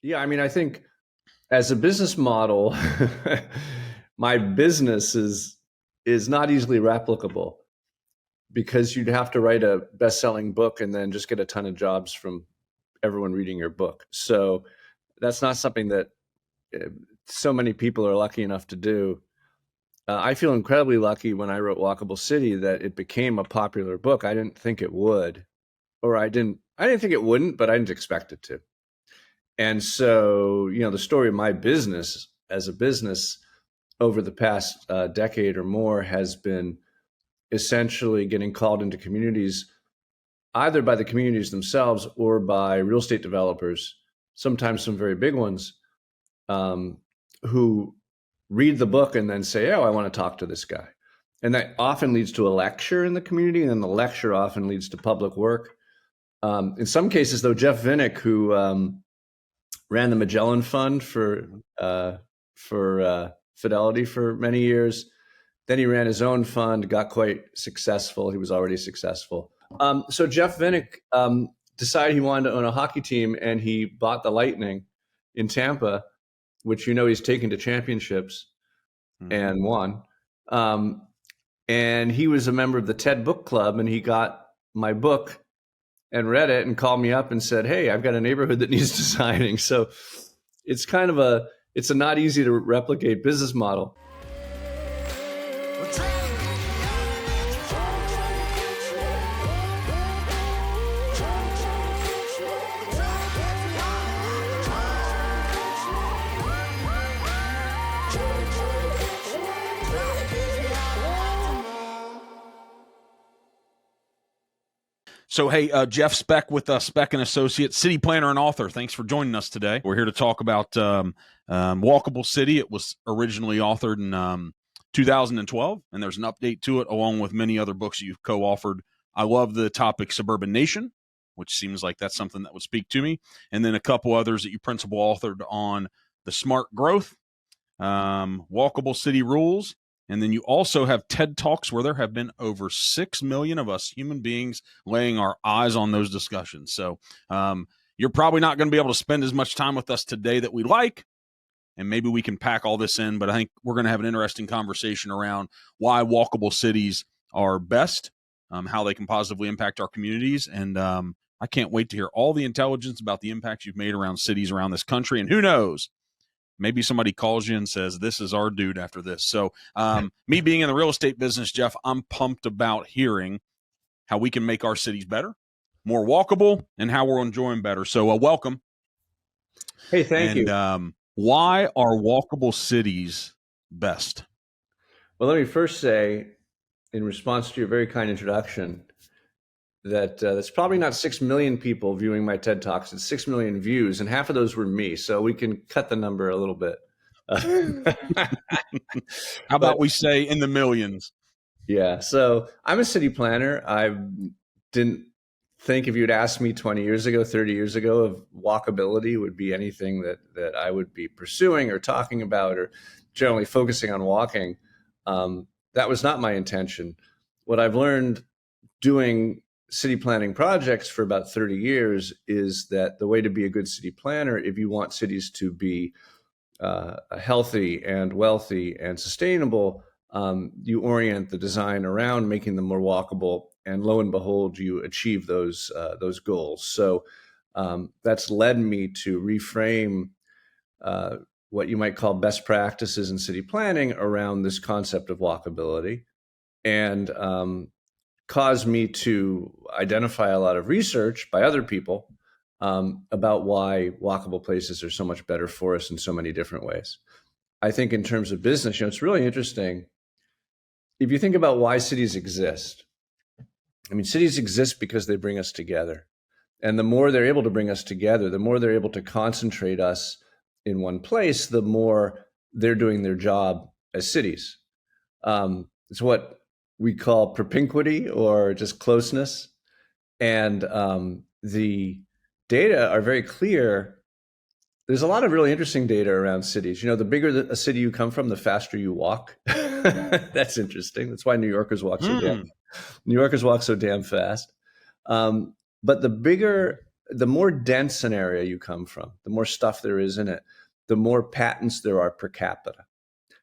Yeah, I mean, I think as a business model, my business is not easily replicable because you'd have to write a best-selling book and then just get a ton of jobs from everyone reading your book. So that's not something that so many people are lucky enough to do. I feel incredibly lucky when I wrote Walkable City that it became a popular book. I didn't think it would, or I didn't think it wouldn't, but I didn't expect it to. And so, the story of my business as a business over the past decade or more has been essentially getting called into communities, either by the communities themselves or by real estate developers, sometimes some very big ones, who read the book and then say, oh, I want to talk to this guy. And that often leads to a lecture in the community, and then the lecture often leads to public work. In some cases, though, Jeff Vinnick, who ran the Magellan Fund for Fidelity for many years. Then he ran his own fund, got quite successful. He was already successful. So Jeff Vinnick decided he wanted to own a hockey team, and he bought the Lightning in Tampa, which he's taken to championships and won. And he was a member of the TED Book Club, and he got my book and read it and called me up and said, hey, I've got a neighborhood that needs designing. So it's kind of it's a not easy to replicate business model. So, hey, Jeff Speck with Speck Associates, city planner and author. Thanks for joining us today. We're here to talk about Walkable City. It was originally authored in 2012, and there's an update to it along with many other books you've co-authored. I love the topic Suburban Nation, which seems like that's something that would speak to me, and then a couple others that you principal authored on the smart growth, Walkable City rules. And then you also have TED Talks where there have been over 6 million of us human beings laying our eyes on those discussions. So you're probably not going to be able to spend as much time with us today that we'd like, and maybe we can pack all this in. But I think we're going to have an interesting conversation around why walkable cities are best, how they can positively impact our communities. And I can't wait to hear all the intelligence about the impacts you've made around cities around this country. And who knows? Maybe somebody calls you and says, this is our dude after this. So me being in the real estate business, Jeff, I'm pumped about hearing how we can make our cities better, more walkable, and how we're enjoying better. So welcome. Hey, thank you. Why are walkable cities best? Well, let me first say, in response to your very kind introduction, that that's probably not 6 million people viewing my TED Talks. It's 6 million views, and half of those were me. So we can cut the number a little bit. How about we say in the millions? Yeah. So I'm a city planner. I didn't think if you'd asked me 20 years ago, 30 years ago, of walkability would be anything that I would be pursuing or talking about or generally focusing on walking. That was not my intention. What I've learned doing city planning projects for about 30 years is that the way to be a good city planner, if you want cities to be healthy and wealthy and sustainable, you orient the design around making them more walkable, and lo and behold, you achieve those goals. So that's led me to reframe what you might call best practices in city planning around this concept of walkability, and caused me to identify a lot of research by other people about why walkable places are so much better for us in so many different ways. I think in terms of business, it's really interesting. If you think about why cities exist, I mean, cities exist because they bring us together. And the more they're able to bring us together, the more they're able to concentrate us in one place, the more they're doing their job as cities. It's what we call propinquity, or just closeness. And the data are very clear. There's a lot of really interesting data around cities. The bigger a city you come from, the faster you walk. That's interesting. That's why New Yorkers walk so damn fast. But the bigger the more dense an area you come from, the more stuff there is in it, the more patents there are per capita.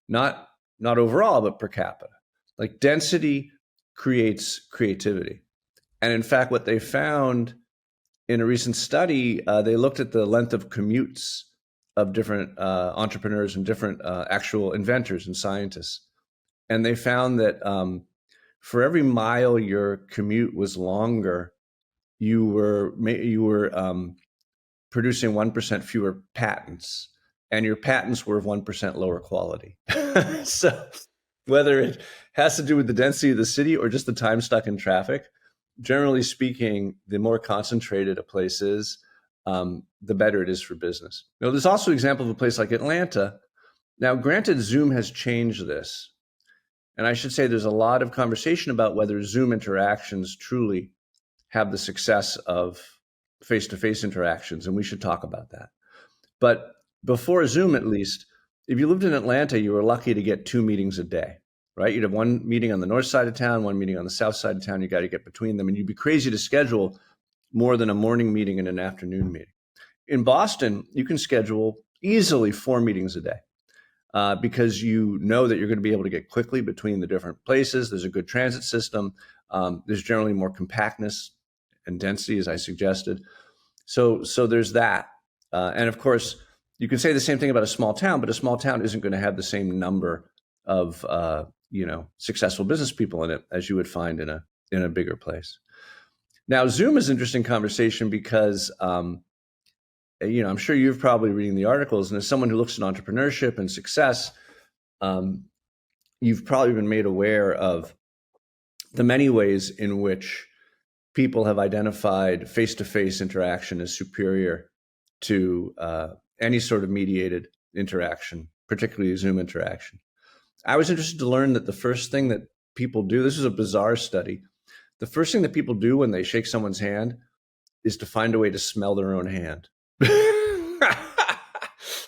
Not overall, but per capita. Like density creates creativity. And in fact, what they found in a recent study, they looked at the length of commutes of different entrepreneurs and different actual inventors and scientists. And they found that for every mile your commute was longer, you were producing 1% fewer patents, and your patents were of 1% lower quality. So whether it has to do with the density of the city or just the time stuck in traffic, generally speaking, the more concentrated a place is, the better it is for business. Now, there's also an example of a place like Atlanta. Now, granted, Zoom has changed this. And I should say there's a lot of conversation about whether Zoom interactions truly have the success of face-to-face interactions, and we should talk about that. But before Zoom, at least, if you lived in Atlanta, you were lucky to get 2 meetings a day, right? You'd have one meeting on the north side of town, one meeting on the south side of town. You got to get between them, and you'd be crazy to schedule more than a morning meeting and an afternoon meeting. In Boston, you can schedule easily 4 meetings a day. Because you know that you're going to be able to get quickly between the different places. There's a good transit system. There's generally more compactness and density, as I suggested. So there's that. And of course, you can say the same thing about a small town, but a small town isn't going to have the same number of successful business people in it as you would find in a bigger place. Now, Zoom is an interesting conversation because I'm sure you've probably reading the articles, and as someone who looks at entrepreneurship and success, you've probably been made aware of the many ways in which people have identified face-to-face interaction as superior to any sort of mediated interaction, particularly Zoom interaction. I was interested to learn that the first thing that people do, this is a bizarre study, the first thing that people do when they shake someone's hand is to find a way to smell their own hand.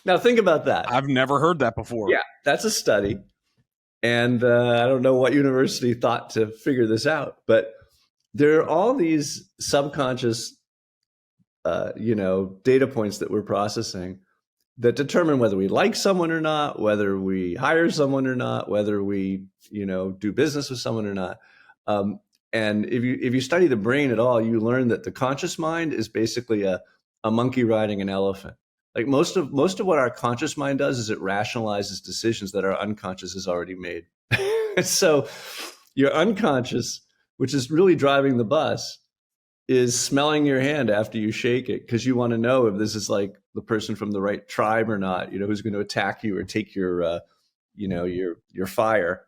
Now think about that. I've never heard that before. Yeah, that's a study. And I don't know what university thought to figure this out, but there are all these subconscious, data points that we're processing that determine whether we like someone or not, whether we hire someone or not, whether we, do business with someone or not. And if you study the brain at all, you learn that the conscious mind is basically a monkey riding an elephant. Like most of what our conscious mind does is it rationalizes decisions that our unconscious has already made. So your unconscious, which is really driving the bus, is smelling your hand after you shake it because you want to know if this is like the person from the right tribe or not, who's going to attack you or take your fire.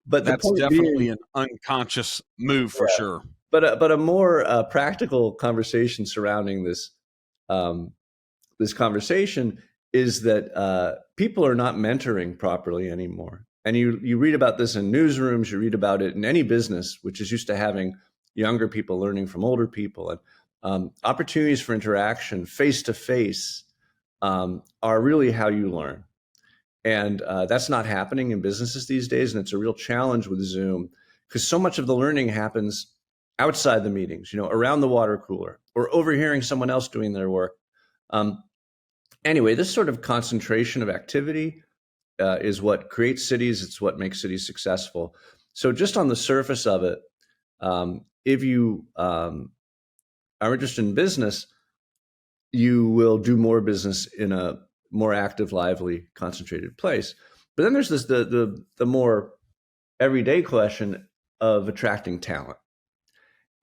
But that's definitely an unconscious move for sure. But a more practical conversation surrounding this conversation is that people are not mentoring properly anymore. And you read about this in newsrooms, you read about it in any business, which is used to having younger people learning from older people. And opportunities for interaction face-to-face are really how you learn. And that's not happening in businesses these days. And it's a real challenge with Zoom because so much of the learning happens outside the meetings, around the water cooler or overhearing someone else doing their work. Anyway, this sort of concentration of activity is what creates cities. It's what makes cities successful. So just on the surface of it, if you are interested in business, you will do more business in a more active, lively, concentrated place. But then there's this the more everyday question of attracting talent.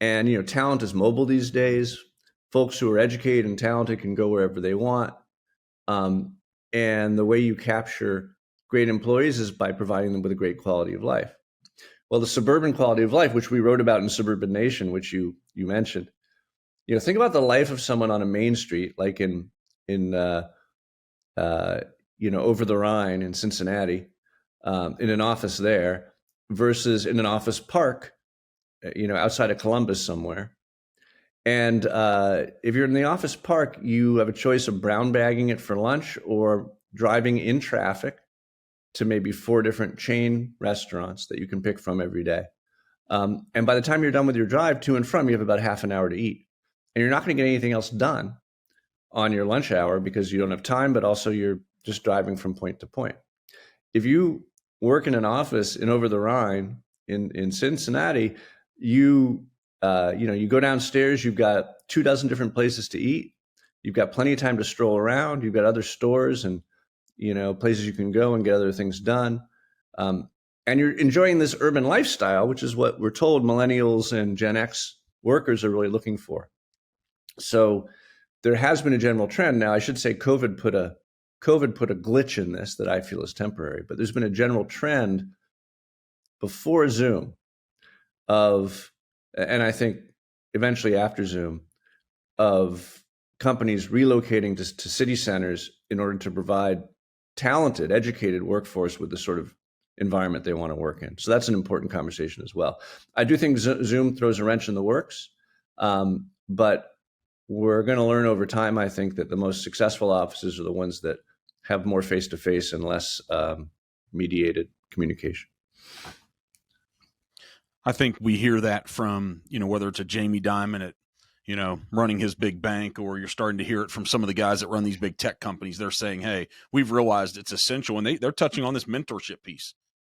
And talent is mobile these days. Folks who are educated and talented can go wherever they want. And the way you capture great employees is by providing them with a great quality of life. Well, the suburban quality of life, which we wrote about in Suburban Nation, which you mentioned, think about the life of someone on a main street, like in over the Rhine in Cincinnati, in an office there, versus in an office park, outside of Columbus somewhere. And if you're in the office park, you have a choice of brown bagging it for lunch or driving in traffic to maybe 4 different chain restaurants that you can pick from every day. And by the time you're done with your drive to and from, you have about half an hour to eat. And you're not going to get anything else done on your lunch hour because you don't have time, but also you're just driving from point to point. If you work in an office in over the Rhine in Cincinnati, you go downstairs, you've got 24 different places to eat. You've got plenty of time to stroll around. You've got other stores and, places you can go and get other things done. And you're enjoying this urban lifestyle, which is what we're told millennials and Gen X workers are really looking for. So there has been a general trend. Now, I should say COVID put a glitch in this that I feel is temporary, but there's been a general trend before Zoom and I think eventually after Zoom, of companies relocating to city centers in order to provide talented, educated workforce with the sort of environment they want to work in. So that's an important conversation as well. I do think Zoom throws a wrench in the works, but we're going to learn over time, I think, that the most successful offices are the ones that have more face-to-face and less mediated communication. I think we hear that from, whether it's a Jamie Dimon at, running his big bank, or you're starting to hear it from some of the guys that run these big tech companies. They're saying, hey, we've realized it's essential. And they're touching on this mentorship piece.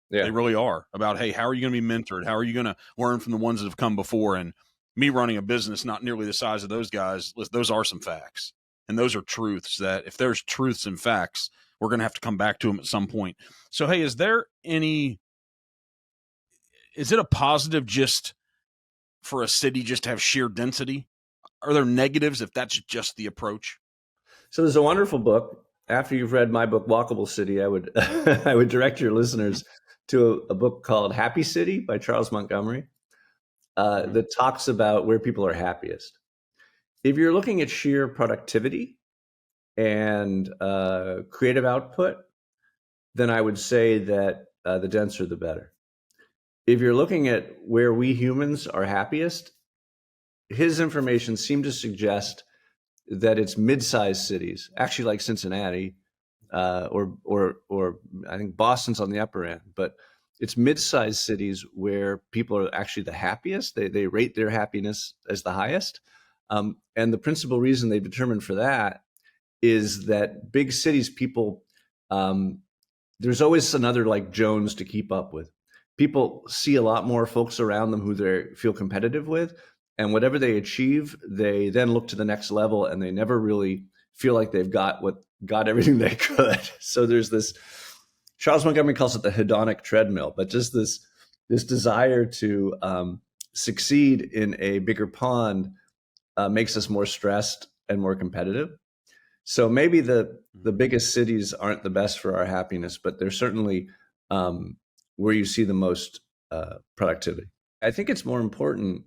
Yeah. They really are, about, hey, how are you going to be mentored? How are you going to learn from the ones that have come before? And me running a business not nearly the size of those guys, those are some facts. And those are truths that, if there's truths and facts, we're going to have to come back to them at some point. So, hey, is it a positive just for a city just to have sheer density? Are there negatives if that's just the approach? So there's a wonderful book. After you've read my book, Walkable City, I would I would direct your listeners to a book called Happy City by Charles Montgomery that talks about where people are happiest. If you're looking at sheer productivity and creative output, then I would say that the denser the better. If you're looking at where we humans are happiest, his information seemed to suggest that it's mid-sized cities, actually like Cincinnati, or I think Boston's on the upper end, but it's mid-sized cities where people are actually the happiest. They rate their happiness as the highest. And the principal reason they determined for that is that big cities, people, there's always another like Jones to keep up with. People see a lot more folks around them who they feel competitive with. And whatever they achieve, they then look to the next level, and they never really feel like they've got everything they could. So there's this, Charles Montgomery calls it the hedonic treadmill, but just this desire to succeed in a bigger pond makes us more stressed and more competitive. So maybe the biggest cities aren't the best for our happiness, but they're certainly where you see the most productivity. I think it's more important,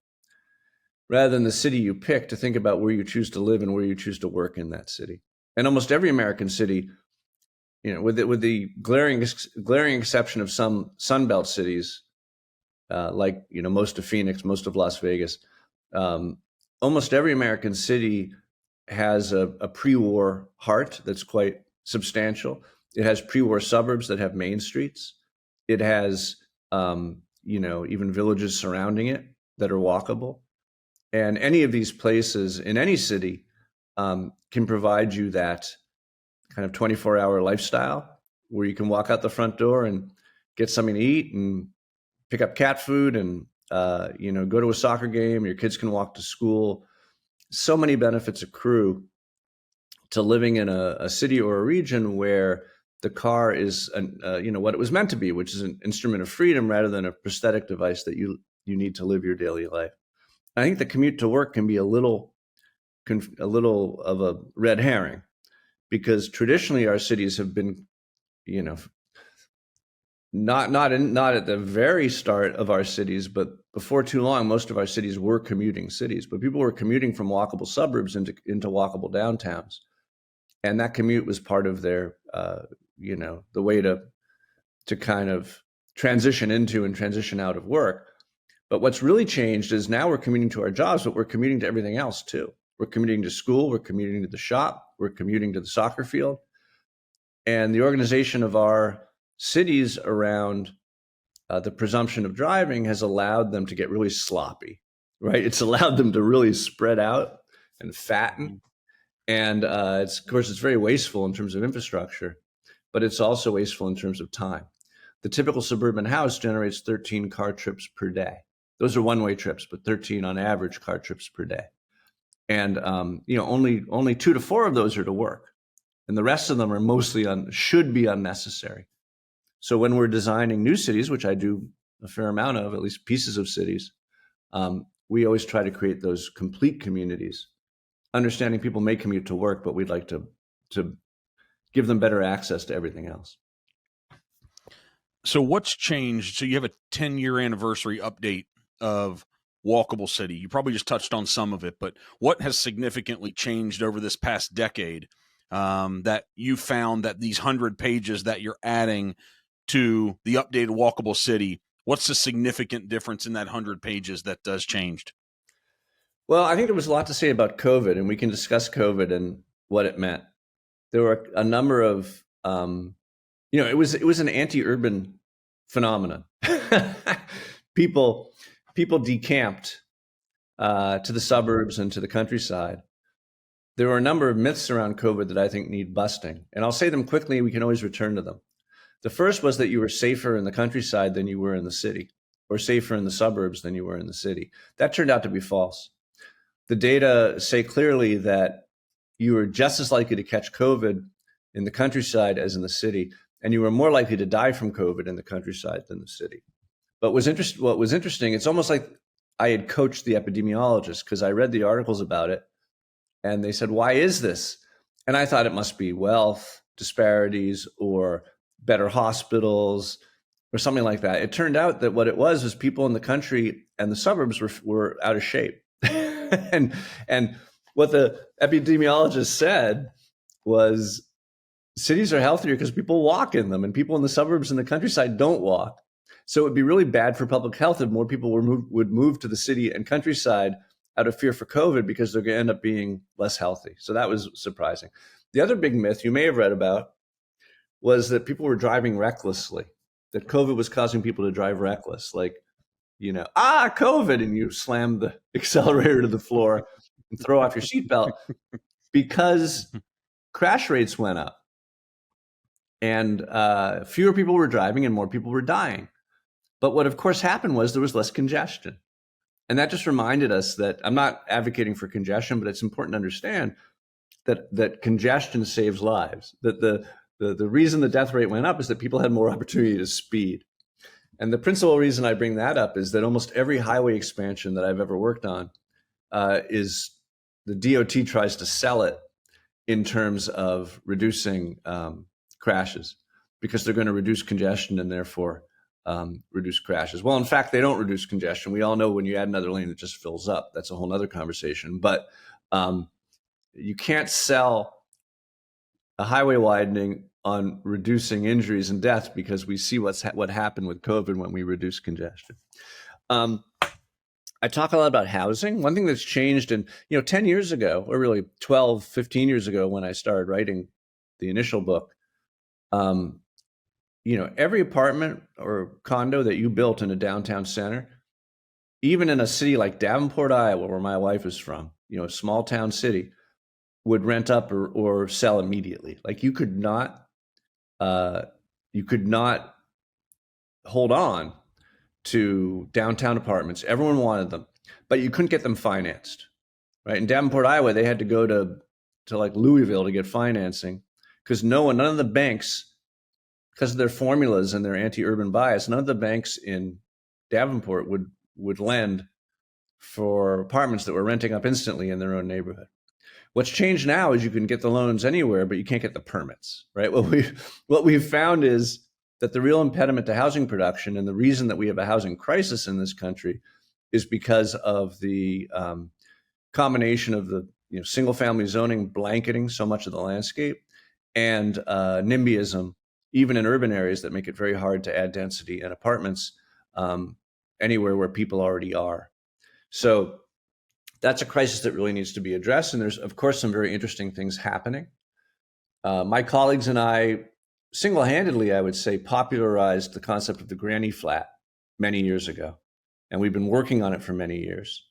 rather than the city you pick, to think about where you choose to live and where you choose to work in that city. And almost every American city, with the glaring exception of some Sunbelt cities, like most of Phoenix, most of Las Vegas, almost every American city has a pre-war heart that's quite substantial. It has pre-war suburbs that have main streets. It has even villages surrounding it that are walkable. And any of these places in any city can provide you that kind of 24-hour lifestyle where you can walk out the front door and get something to eat and pick up cat food and go to a soccer game. Your kids can walk to school. So many benefits accrue to living in a city or a region where the car is what it was meant to be, which is an instrument of freedom rather than a prosthetic device that you need to live your daily life. I think the commute to work can be a little of a red herring, because traditionally our cities have been, not at the very start of our cities, but before too long, most of our cities were commuting cities. But people were commuting from walkable suburbs into walkable downtowns, and that commute was part of their, the way to kind of transition into and transition out of work. But what's really changed is now we're commuting to our jobs, but we're commuting to everything else too. We're commuting to school, we're commuting to the shop, we're commuting to the soccer field. And the organization of our cities around the presumption of driving has allowed them to get really sloppy, right? It's allowed them to really spread out and fatten. And of course, it's very wasteful in terms of infrastructure, but it's also wasteful in terms of time. The typical suburban house generates 13 car trips per day. Those are one-way trips, but 13 on average car trips per day. And only 2 to 4 of those are to work, and the rest of them are mostly should be unnecessary. So when we're designing new cities, which I do a fair amount of, at least pieces of cities, we always try to create those complete communities, understanding people may commute to work, but we'd like to give them better access to everything else. So what's changed? So you have a 10-year anniversary update of Walkable City. You probably just touched on some of it, but what has significantly changed over this past decade that you found that these 100 pages that you're adding to the updated Walkable City, what's the significant difference in that 100 pages that does changed? Well, I think there was a lot to say about COVID, and we can discuss COVID and what it meant. There were a number of, it was an anti-urban phenomenon. People decamped to the suburbs and to the countryside. There were a number of myths around COVID that I think need busting, and I'll say them quickly. We can always return to them. The first was that you were safer in the countryside than you were in the city, or safer in the suburbs than you were in the city. That turned out to be false. The data say clearly that you were just as likely to catch COVID in the countryside as in the city, and you were more likely to die from COVID in the countryside than the city. But what was interesting, it's almost like I had coached the epidemiologists, because I read the articles about it, and they said, why is this? And I thought it must be wealth disparities or better hospitals or something like that. It turned out that what it was people in the country and the suburbs were out of shape. and what the epidemiologist said was cities are healthier because people walk in them, and people in the suburbs and the countryside don't walk. So it would be really bad for public health if more people would move to the city and countryside out of fear for COVID, because they're going to end up being less healthy. So that was surprising. The other big myth you may have read about was that people were driving recklessly, that COVID was causing people to drive reckless, like, COVID, and you slam the accelerator to the floor and throw off your seatbelt, because crash rates went up, and fewer people were driving and more people were dying. But what of course happened was there was less congestion. And that just reminded us that I'm not advocating for congestion, but it's important to understand that congestion saves lives, that the reason the death rate went up is that people had more opportunity to speed. And the principal reason I bring that up is that almost every highway expansion that I've ever worked on is the DOT tries to sell it in terms of reducing crashes, because they're going to reduce congestion and therefore reduce crashes. Well, in fact, they don't reduce congestion. We all know when you add another lane, it just fills up. That's a whole nother conversation. But you can't sell a highway widening on reducing injuries and deaths, because we see what happened with COVID when we reduce congestion. I talk a lot about housing. One thing that's changed in, 10 years ago, or really 12, 15 years ago when I started writing the initial book, every apartment or condo that you built in a downtown center, even in a city like Davenport, Iowa, where my wife is from, a small town city, would rent up or sell immediately. Like you could not hold on to downtown apartments. Everyone wanted them, but you couldn't get them financed, right? In Davenport, Iowa, they had to go to like Louisville to get financing, because none of the banks, because of their formulas and their anti-urban bias, none of the banks in Davenport would lend for apartments that were renting up instantly in their own neighborhood. What's changed now is you can get the loans anywhere, but you can't get the permits, right? What we've found is that the real impediment to housing production, and the reason that we have a housing crisis in this country, is because of the combination of the single family zoning blanketing so much of the landscape, and NIMBYism, even in urban areas, that make it very hard to add density and apartments anywhere where people already are. So that's a crisis that really needs to be addressed. And there's, of course, some very interesting things happening. My colleagues and I single-handedly, I would say, popularized the concept of the granny flat many years ago, and we've been working on it for many years.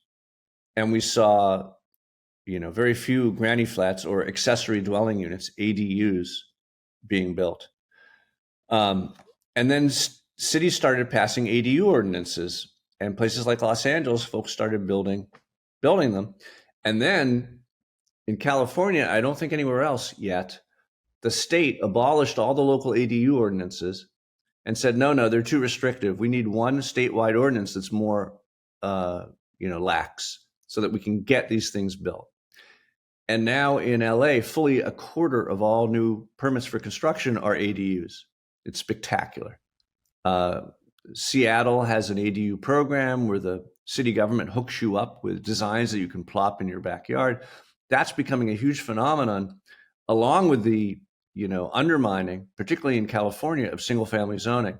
And we saw, very few granny flats or accessory dwelling units, ADUs, being built. And then cities started passing ADU ordinances, and places like Los Angeles, folks started building them. And then in California, I don't think anywhere else yet, the state abolished all the local ADU ordinances and said, no, they're too restrictive. We need one statewide ordinance that's more, lax, so that we can get these things built. And now in LA, fully a quarter of all new permits for construction are ADUs. It's spectacular. Seattle has an ADU program where the city government hooks you up with designs that you can plop in your backyard. That's becoming a huge phenomenon, along with the undermining, particularly in California, of single family zoning.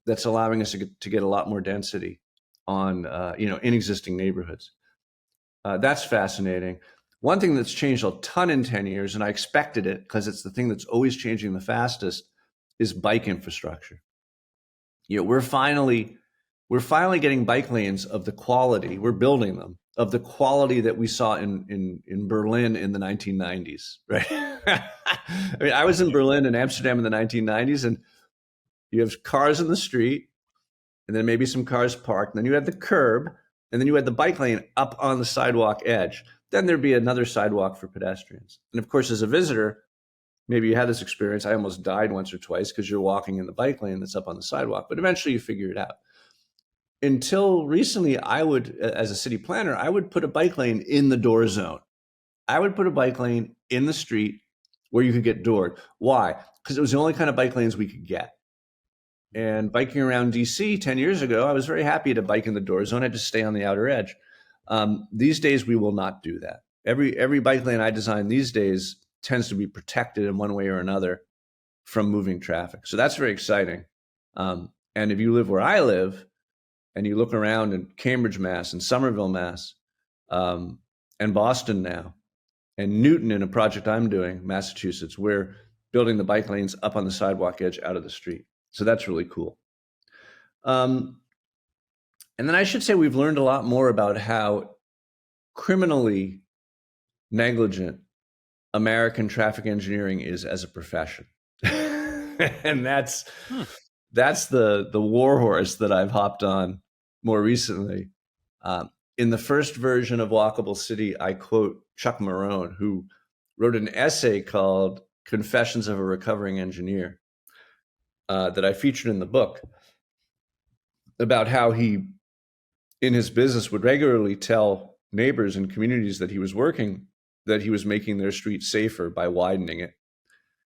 That's allowing us to get a lot more density on in existing neighborhoods. That's fascinating. One thing that's changed a ton in 10 years, and I expected it because it's the thing that's always changing the fastest, is bike infrastructure. We're finally getting bike lanes of the quality, we're building them, of the quality that we saw in Berlin in the 1990s, right? I mean, I was in Berlin and Amsterdam in the 1990s, and you have cars in the street, and then maybe some cars parked, and then you had the curb, and then you had the bike lane up on the sidewalk edge. Then there'd be another sidewalk for pedestrians. And of course, as a visitor, maybe you had this experience. I almost died once or twice because you're walking in the bike lane that's up on the sidewalk, but eventually you figure it out. Until recently, I would, as a city planner, I would put a bike lane in the door zone. I would put a bike lane in the street where you could get doored. Why? Because it was the only kind of bike lanes we could get. And biking around DC 10 years ago, I was very happy to bike in the door zone. I just stay on the outer edge. These days, we will not do that. Every bike lane I design these days tends to be protected in one way or another from moving traffic. So that's very exciting. And if you live where I live, and you look around in Cambridge, Mass, and Somerville, Mass, and Boston now, and Newton in a project I'm doing, Massachusetts, we're building the bike lanes up on the sidewalk edge out of the street. So that's really cool. And then I should say we've learned a lot more about how criminally negligent American traffic engineering is as a profession. And that's the war horse that I've hopped on more recently. In the first version of Walkable City, I quote Chuck Marone, who wrote an essay called Confessions of a Recovering Engineer that I featured in the book, about how he, in his business, would regularly tell neighbors and communities that he was working that he was making their street safer by widening it.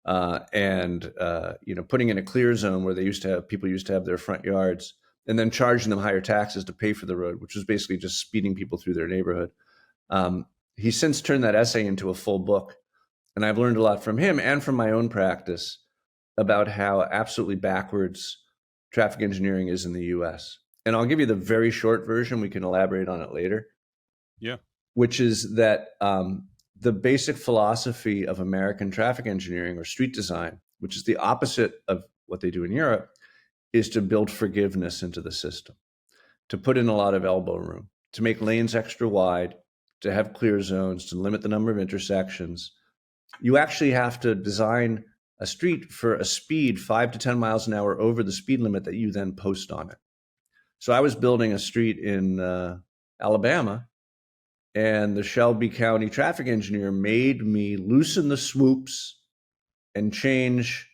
And putting in a clear zone where people used to have their front yards, and then charging them higher taxes to pay for the road, which was basically just speeding people through their neighborhood. He's since turned that essay into a full book, and I've learned a lot from him and from my own practice about how absolutely backwards traffic engineering is in the U.S. And I'll give you the very short version. We can elaborate on it later. Yeah. Which is that the basic philosophy of American traffic engineering or street design, which is the opposite of what they do in Europe, is to build forgiveness into the system, to put in a lot of elbow room, to make lanes extra wide, to have clear zones, to limit the number of intersections. You actually have to design a street for a speed 5 to 10 miles an hour over the speed limit that you then post on it. So I was building a street in Alabama, and the Shelby County traffic engineer made me loosen the swoops and change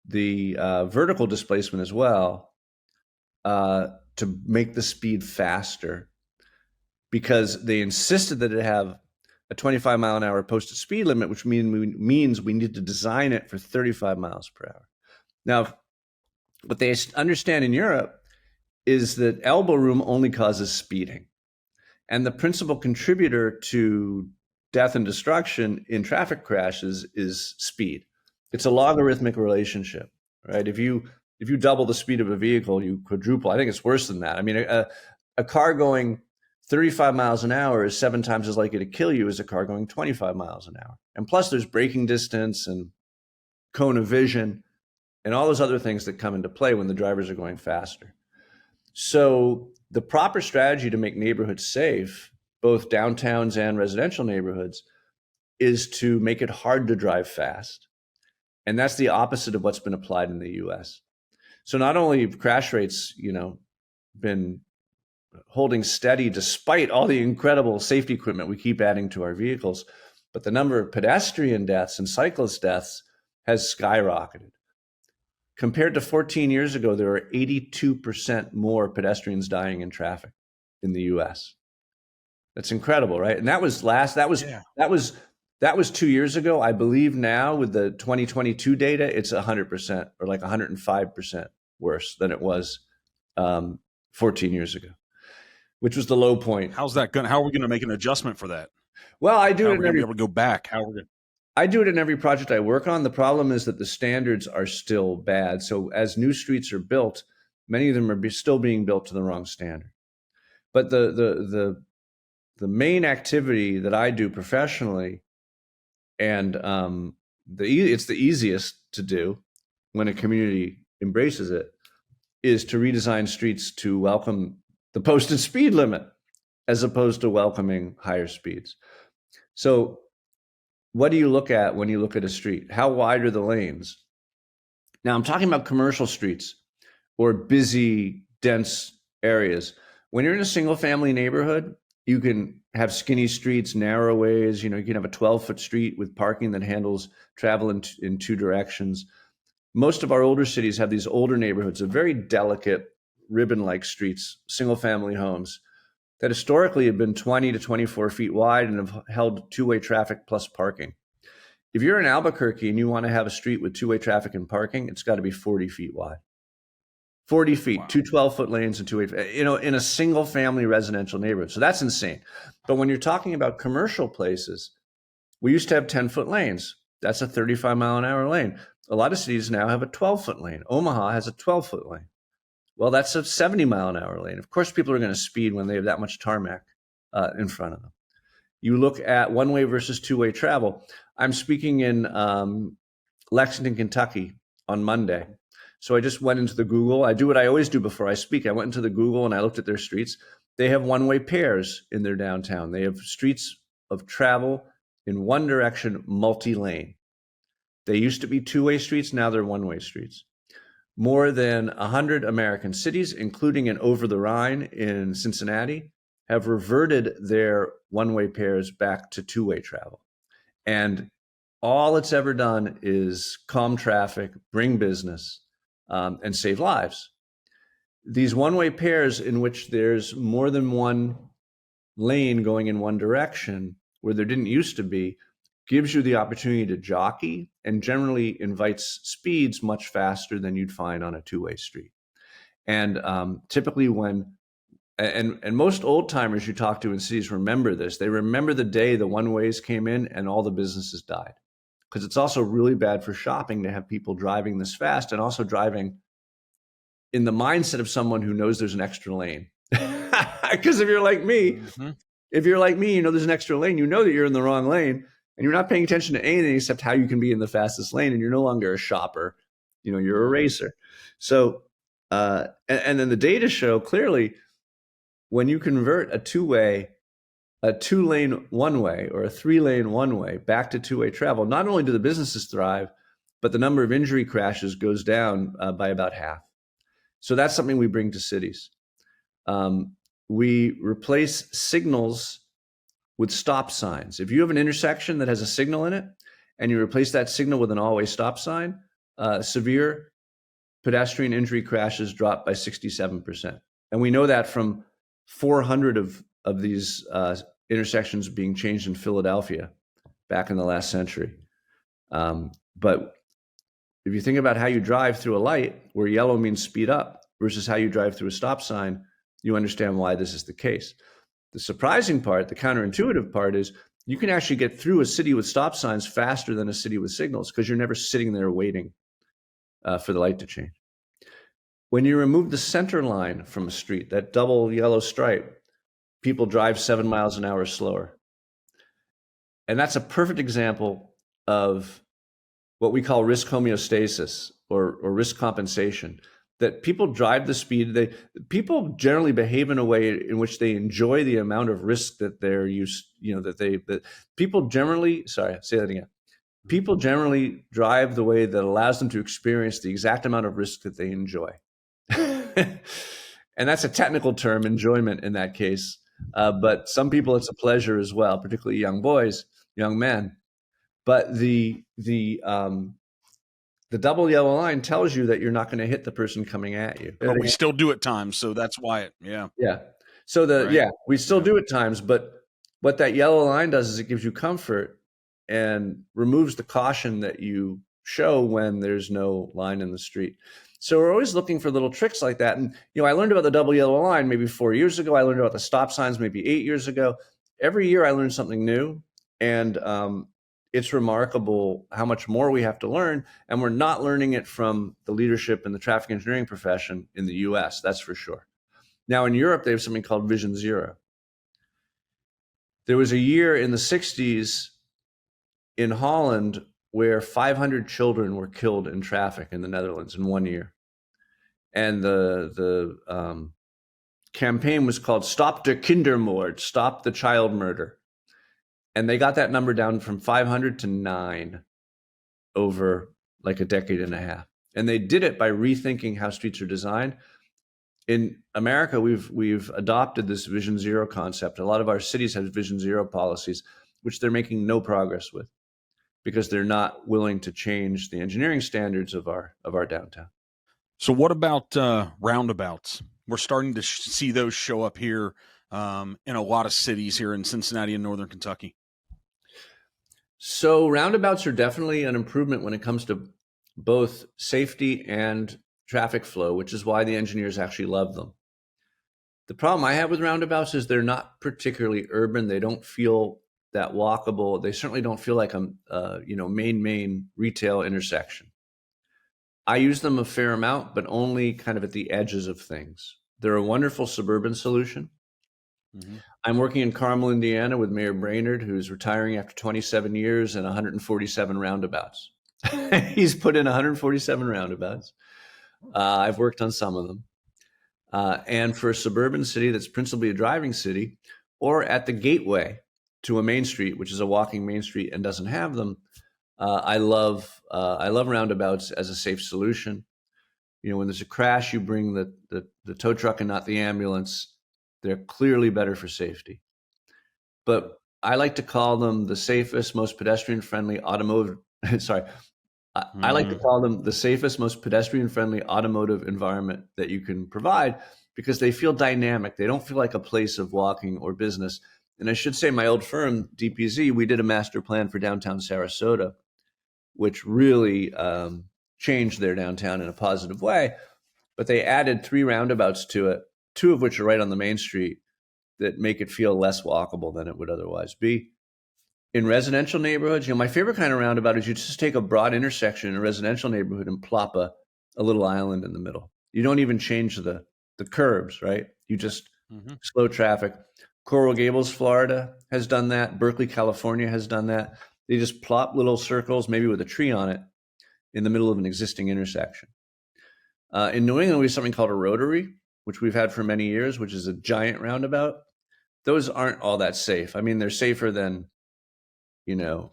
the vertical displacement as well to make the speed faster, because they insisted that it have a 25 mile an hour posted speed limit, which means we need to design it for 35 miles per hour. Now, what they understand in Europe is that elbow room only causes speeding. And the principal contributor to death and destruction in traffic crashes is speed. It's a logarithmic relationship, right? If you double the speed of a vehicle, you quadruple. I think it's worse than that. I mean, a car going 35 miles an hour is 7 times as likely to kill you as a car going 25 miles an hour. And plus there's braking distance and cone of vision and all those other things that come into play when the drivers are going faster. So the proper strategy to make neighborhoods safe, both downtowns and residential neighborhoods, is to make it hard to drive fast. And that's the opposite of what's been applied in the US. So not only have crash rates, been holding steady despite all the incredible safety equipment we keep adding to our vehicles, but the number of pedestrian deaths and cyclist deaths has skyrocketed. Compared to 14 years ago, there are 82% more pedestrians dying in traffic in the US. That's incredible, right? And that was 2 years ago. I believe now with the 2022 data, it's 100% or like 105% worse than it was 14 years ago, which was the low point. How are we gonna make an adjustment for that? Well, How are we gonna be able to go back? I do it in every project I work on. The problem is that the standards are still bad. So as new streets are built, many of them are still being built to the wrong standard. But the main activity that I do professionally, and it's the easiest to do when a community embraces it, is to redesign streets to welcome the posted speed limit as opposed to welcoming higher speeds. So what do you look at when you look at a street? How wide are the lanes? Now, I'm talking about commercial streets or busy, dense areas. When you're in a single family neighborhood, you can have skinny streets, narrow ways. You can have a 12-foot street with parking that handles travel in two directions. Most of our older cities have these older neighborhoods of very delicate, ribbon-like streets, single family homes that historically have been 20 to 24 feet wide and have held two-way traffic plus parking. If you're in Albuquerque and you want to have a street with two-way traffic and parking, it's got to be 40 feet wide. 40 feet, wow. Two 12-foot lanes and two-way, in a single-family residential neighborhood. So that's insane. But when you're talking about commercial places, we used to have 10-foot lanes. That's a 35-mile-an-hour lane. A lot of cities now have a 12-foot lane. Omaha has a 12-foot lane. Well, that's a 70-mile-an-hour lane. Of course, people are going to speed when they have that much tarmac in front of them. You look at one-way versus two-way travel. I'm speaking in Lexington, Kentucky on Monday. So I just went into the Google. I do what I always do before I speak. I went into the Google and I looked at their streets. They have one-way pairs in their downtown. They have streets of travel in one direction, multi-lane. They used to be two-way streets. Now they're one-way streets. More than 100 American cities, including an over the Rhine in Cincinnati, have reverted their one-way pairs back to two-way travel. And all it's ever done is calm traffic, bring business, and save lives. These one-way pairs in which there's more than one lane going in one direction, where there didn't used to be, gives you the opportunity to jockey and generally invites speeds much faster than you'd find on a two-way street. And typically and most old timers you talk to in cities remember this. They remember the day the one-ways came in and all the businesses died. Because it's also really bad for shopping to have people driving this fast and also driving in the mindset of someone who knows there's an extra lane. Because if you're like me, there's an extra lane, you know that you're in the wrong lane. And you're not paying attention to anything except how you can be in the fastest lane, and you're no longer a shopper. You're a racer. So, and then the data show clearly when you convert a two-lane one-way or a three-lane one-way back to two-way travel, not only do the businesses thrive, but the number of injury crashes goes down by about half. So that's something we bring to cities. We replace signals with stop signs. If you have an intersection that has a signal in it and you replace that signal with an all-way stop sign, severe pedestrian injury crashes drop by 67%. And we know that from 400 of these intersections being changed in Philadelphia back in the last century. But if you think about how you drive through a light where yellow means speed up versus how you drive through a stop sign, you understand why this is the case. The surprising part, the counterintuitive part, is you can actually get through a city with stop signs faster than a city with signals because you're never sitting there waiting for the light to change. When you remove the center line from a street, that double yellow stripe, people drive 7 miles an hour slower. And that's a perfect example of what we call risk homeostasis or risk compensation. that people drive the speed. People generally behave in a way in which they enjoy the amount of risk that they're used, that people generally, sorry, say that again. People generally drive the way that allows them to experience the exact amount of risk that they enjoy. And that's a technical term, enjoyment in that case. But some people, it's a pleasure as well, particularly young boys, young men. But the double yellow line tells you that you're not going to hit the person coming at you. But we still do at times, so that's why Yeah. So we still do at times, but what that yellow line does is it gives you comfort and removes the caution that you show when there's no line in the street. So we're always looking for little tricks like that. And, I learned about the double yellow line maybe 4 years ago. I learned about the stop signs maybe 8 years ago. Every year I learn something new. And it's remarkable how much more we have to learn. And we're not learning it from the leadership in the traffic engineering profession in the US, that's for sure. Now in Europe, they have something called Vision Zero. There was a year in the 60s in Holland where 500 children were killed in traffic in the Netherlands in 1 year. And the campaign was called Stop de Kindermoord, Stop the Child Murder. And they got that number down from 500 to 9 over like a decade and a half. And they did it by rethinking how streets are designed. In America, we've adopted this Vision Zero concept. A lot of our cities have Vision Zero policies, which they're making no progress with because they're not willing to change the engineering standards of our downtown. So what about roundabouts? We're starting to see those show up here in a lot of cities here in Cincinnati and Northern Kentucky. So roundabouts are definitely an improvement when it comes to both safety and traffic flow, which is why the engineers actually love them. The problem I have with roundabouts is they're not particularly urban. They don't feel that walkable. They certainly don't feel like a main retail intersection. I use them a fair amount, but only kind of at the edges of things. They're a wonderful suburban solution. Mm-hmm. I'm working in Carmel, Indiana with Mayor Brainerd, who's retiring after 27 years and 147 roundabouts. He's put in 147 roundabouts. I've worked on some of them. And for a suburban city that's principally a driving city, or at the gateway to a main street, which is a walking main street and doesn't have them, I love roundabouts as a safe solution. When there's a crash, you bring the tow truck and not the ambulance. They're clearly better for safety. But I like to call them the safest, most pedestrian-friendly automotive. Sorry, I like to call them the safest, most pedestrian-friendly automotive environment that you can provide because they feel dynamic. They don't feel like a place of walking or business. And I should say my old firm, DPZ, we did a master plan for downtown Sarasota, which really changed their downtown in a positive way. But they added 3 roundabouts to it, 2 of which are right on the main street that make it feel less walkable than it would otherwise be. In residential neighborhoods, my favorite kind of roundabout is you just take a broad intersection in a residential neighborhood and plop a little island in the middle. You don't even change the curbs, right? You just slow traffic. Coral Gables, Florida has done that. Berkeley, California has done that. They just plop little circles, maybe with a tree on it, in the middle of an existing intersection. In New England, we have something called a rotary, which we've had for many years, which is a giant roundabout. Those aren't all that safe. I mean, they're safer than the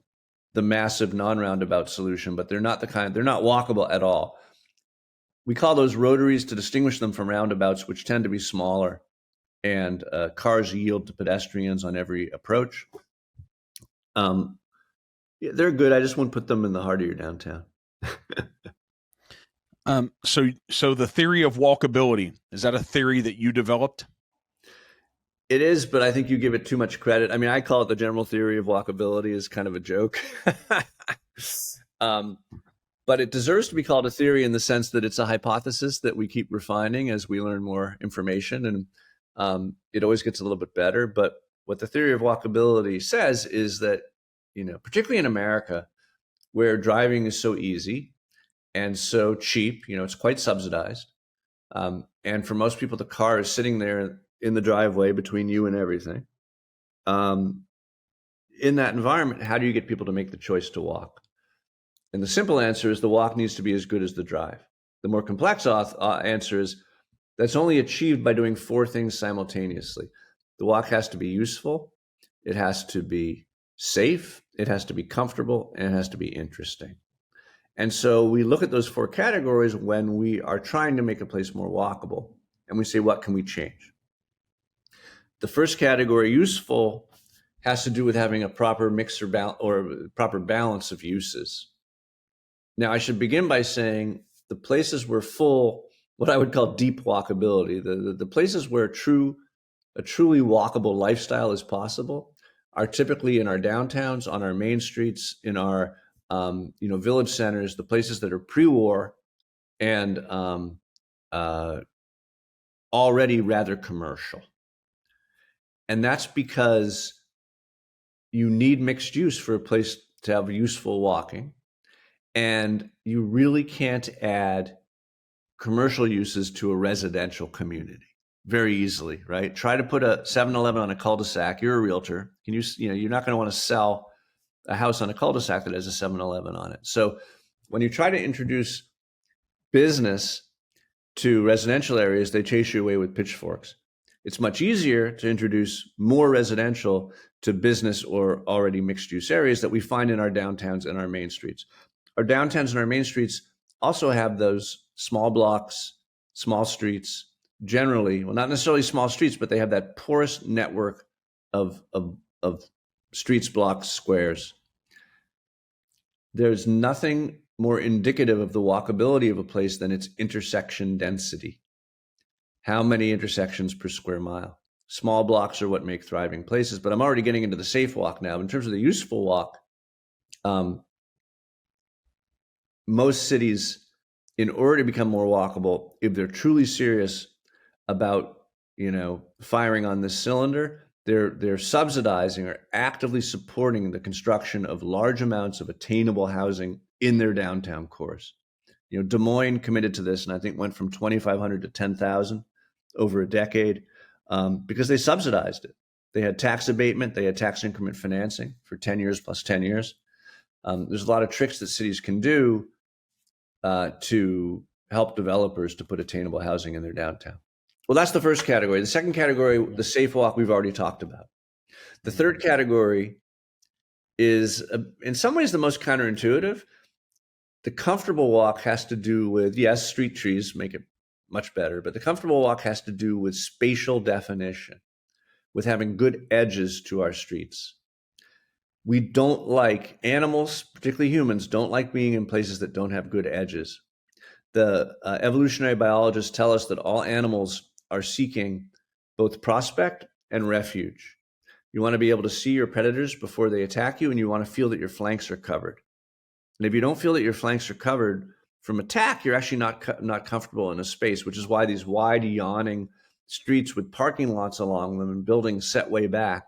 massive non-roundabout solution, but they're not walkable at all. We call those rotaries to distinguish them from roundabouts, which tend to be smaller, and cars yield to pedestrians on every approach. They're good. I just wouldn't put them in the heart of your downtown. So the theory of walkability, is that a theory that you developed? It is, but I think you give it too much credit. I mean, I call it the general theory of walkability as kind of a joke. But it deserves to be called a theory in the sense that it's a hypothesis that we keep refining as we learn more information. And it always gets a little bit better. But what the theory of walkability says is that, particularly in America, where driving is so easy and so cheap, it's quite subsidized. And for most people, the car is sitting there in the driveway between you and everything. In that environment, how do you get people to make the choice to walk? And the simple answer is the walk needs to be as good as the drive. The more complex answer is that's only achieved by doing four things simultaneously. The walk has to be useful, it has to be safe, it has to be comfortable, and it has to be interesting. And so we look at those four categories when we are trying to make a place more walkable, and we say, what can we change? The first category, useful, has to do with having a proper mix or proper balance of uses. Now, I should begin by saying the places where full, what I would call deep walkability, the places where a truly walkable lifestyle is possible, are typically in our downtowns, on our main streets, in our village centers, the places that are pre-war and already rather commercial. And that's because you need mixed use for a place to have useful walking. And you really can't add commercial uses to a residential community very easily, right? Try to put a 7-Eleven on a cul-de-sac. You're a realtor. You're not going to want to sell a house on a cul-de-sac that has a 7-Eleven on it. So when you try to introduce business to residential areas, they chase you away with pitchforks. It's much easier to introduce more residential to business or already mixed use areas that we find in our downtowns and our main streets. Our downtowns and our main streets also have those small blocks, small streets, generally, well, not necessarily small streets, but they have that porous network of streets, blocks, squares. There's nothing more indicative of the walkability of a place than its intersection density. How many intersections per square mile? Small blocks are what make thriving places, but I'm already getting into the safe walk now. In terms of the useful walk, most cities, in order to become more walkable, if they're truly serious about, firing on this cylinder, they're subsidizing or actively supporting the construction of large amounts of attainable housing in their downtown cores. Des Moines committed to this, and I think went from 2,500 to 10,000 over a decade because they subsidized it. They had tax abatement, they had tax increment financing for 10 years plus 10 years. There's a lot of tricks that cities can do to help developers to put attainable housing in their downtown. Well, that's the first category. The second category, the safe walk, we've already talked about. The third category is, in some ways, the most counterintuitive. The comfortable walk has to do with, yes, street trees make it much better, but the comfortable walk has to do with spatial definition, with having good edges to our streets. We don't like, animals, particularly humans, don't like being in places that don't have good edges. The evolutionary biologists tell us that all animals are seeking both prospect and refuge. You want to be able to see your predators before they attack you, and you want to feel that your flanks are covered. And if you don't feel that your flanks are covered from attack, you're actually not comfortable in a space, which is why these wide, yawning streets with parking lots along them and buildings set way back,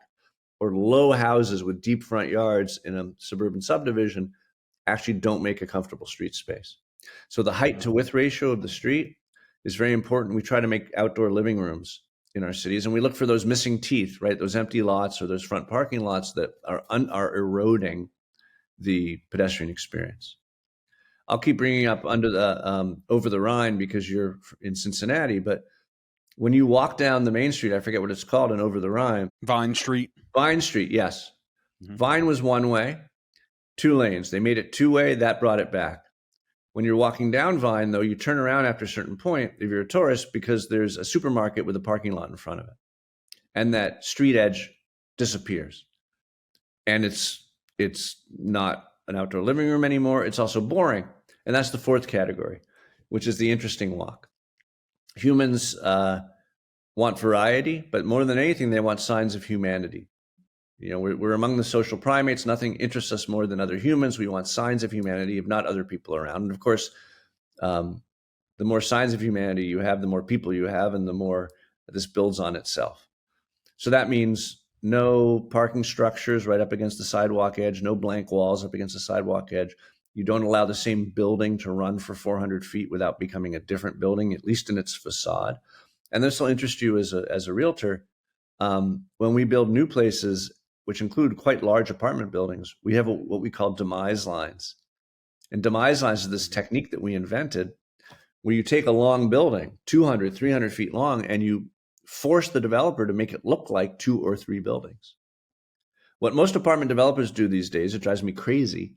or low houses with deep front yards in a suburban subdivision actually don't make a comfortable street space. So the height to width ratio of the street is very important. We try to make outdoor living rooms in our cities, and we look for those missing teeth, right? Those empty lots or those front parking lots that are eroding the pedestrian experience. I'll keep bringing up under the over the Rhine because you're in Cincinnati, but when you walk down the main street, I forget what it's called, and over the Rhine. Vine Street. Vine Street, yes. Mm-hmm. Vine was one way, 2 lanes. They made it 2-way, that brought it back. When you're walking down Vine, though, you turn around after a certain point, if you're a tourist, because there's a supermarket with a parking lot in front of it. And that street edge disappears. And it's not an outdoor living room anymore. It's also boring. And that's the fourth category, which is the interesting walk. Humans want variety, but more than anything, they want signs of humanity. We're among the social primates. Nothing interests us more than other humans. We want signs of humanity, if not other people around. And of course, the more signs of humanity you have, the more people you have, and the more this builds on itself. So that means no parking structures right up against the sidewalk edge, no blank walls up against the sidewalk edge. You don't allow the same building to run for 400 feet without becoming a different building, at least in its facade. And this will interest you as a realtor. When we build new places, which include quite large apartment buildings, we have what we call demise lines. And demise lines is this technique that we invented where you take a long building, 200, 300 feet long, and you force the developer to make it look like 2 or 3 buildings. What most apartment developers do these days, it drives me crazy,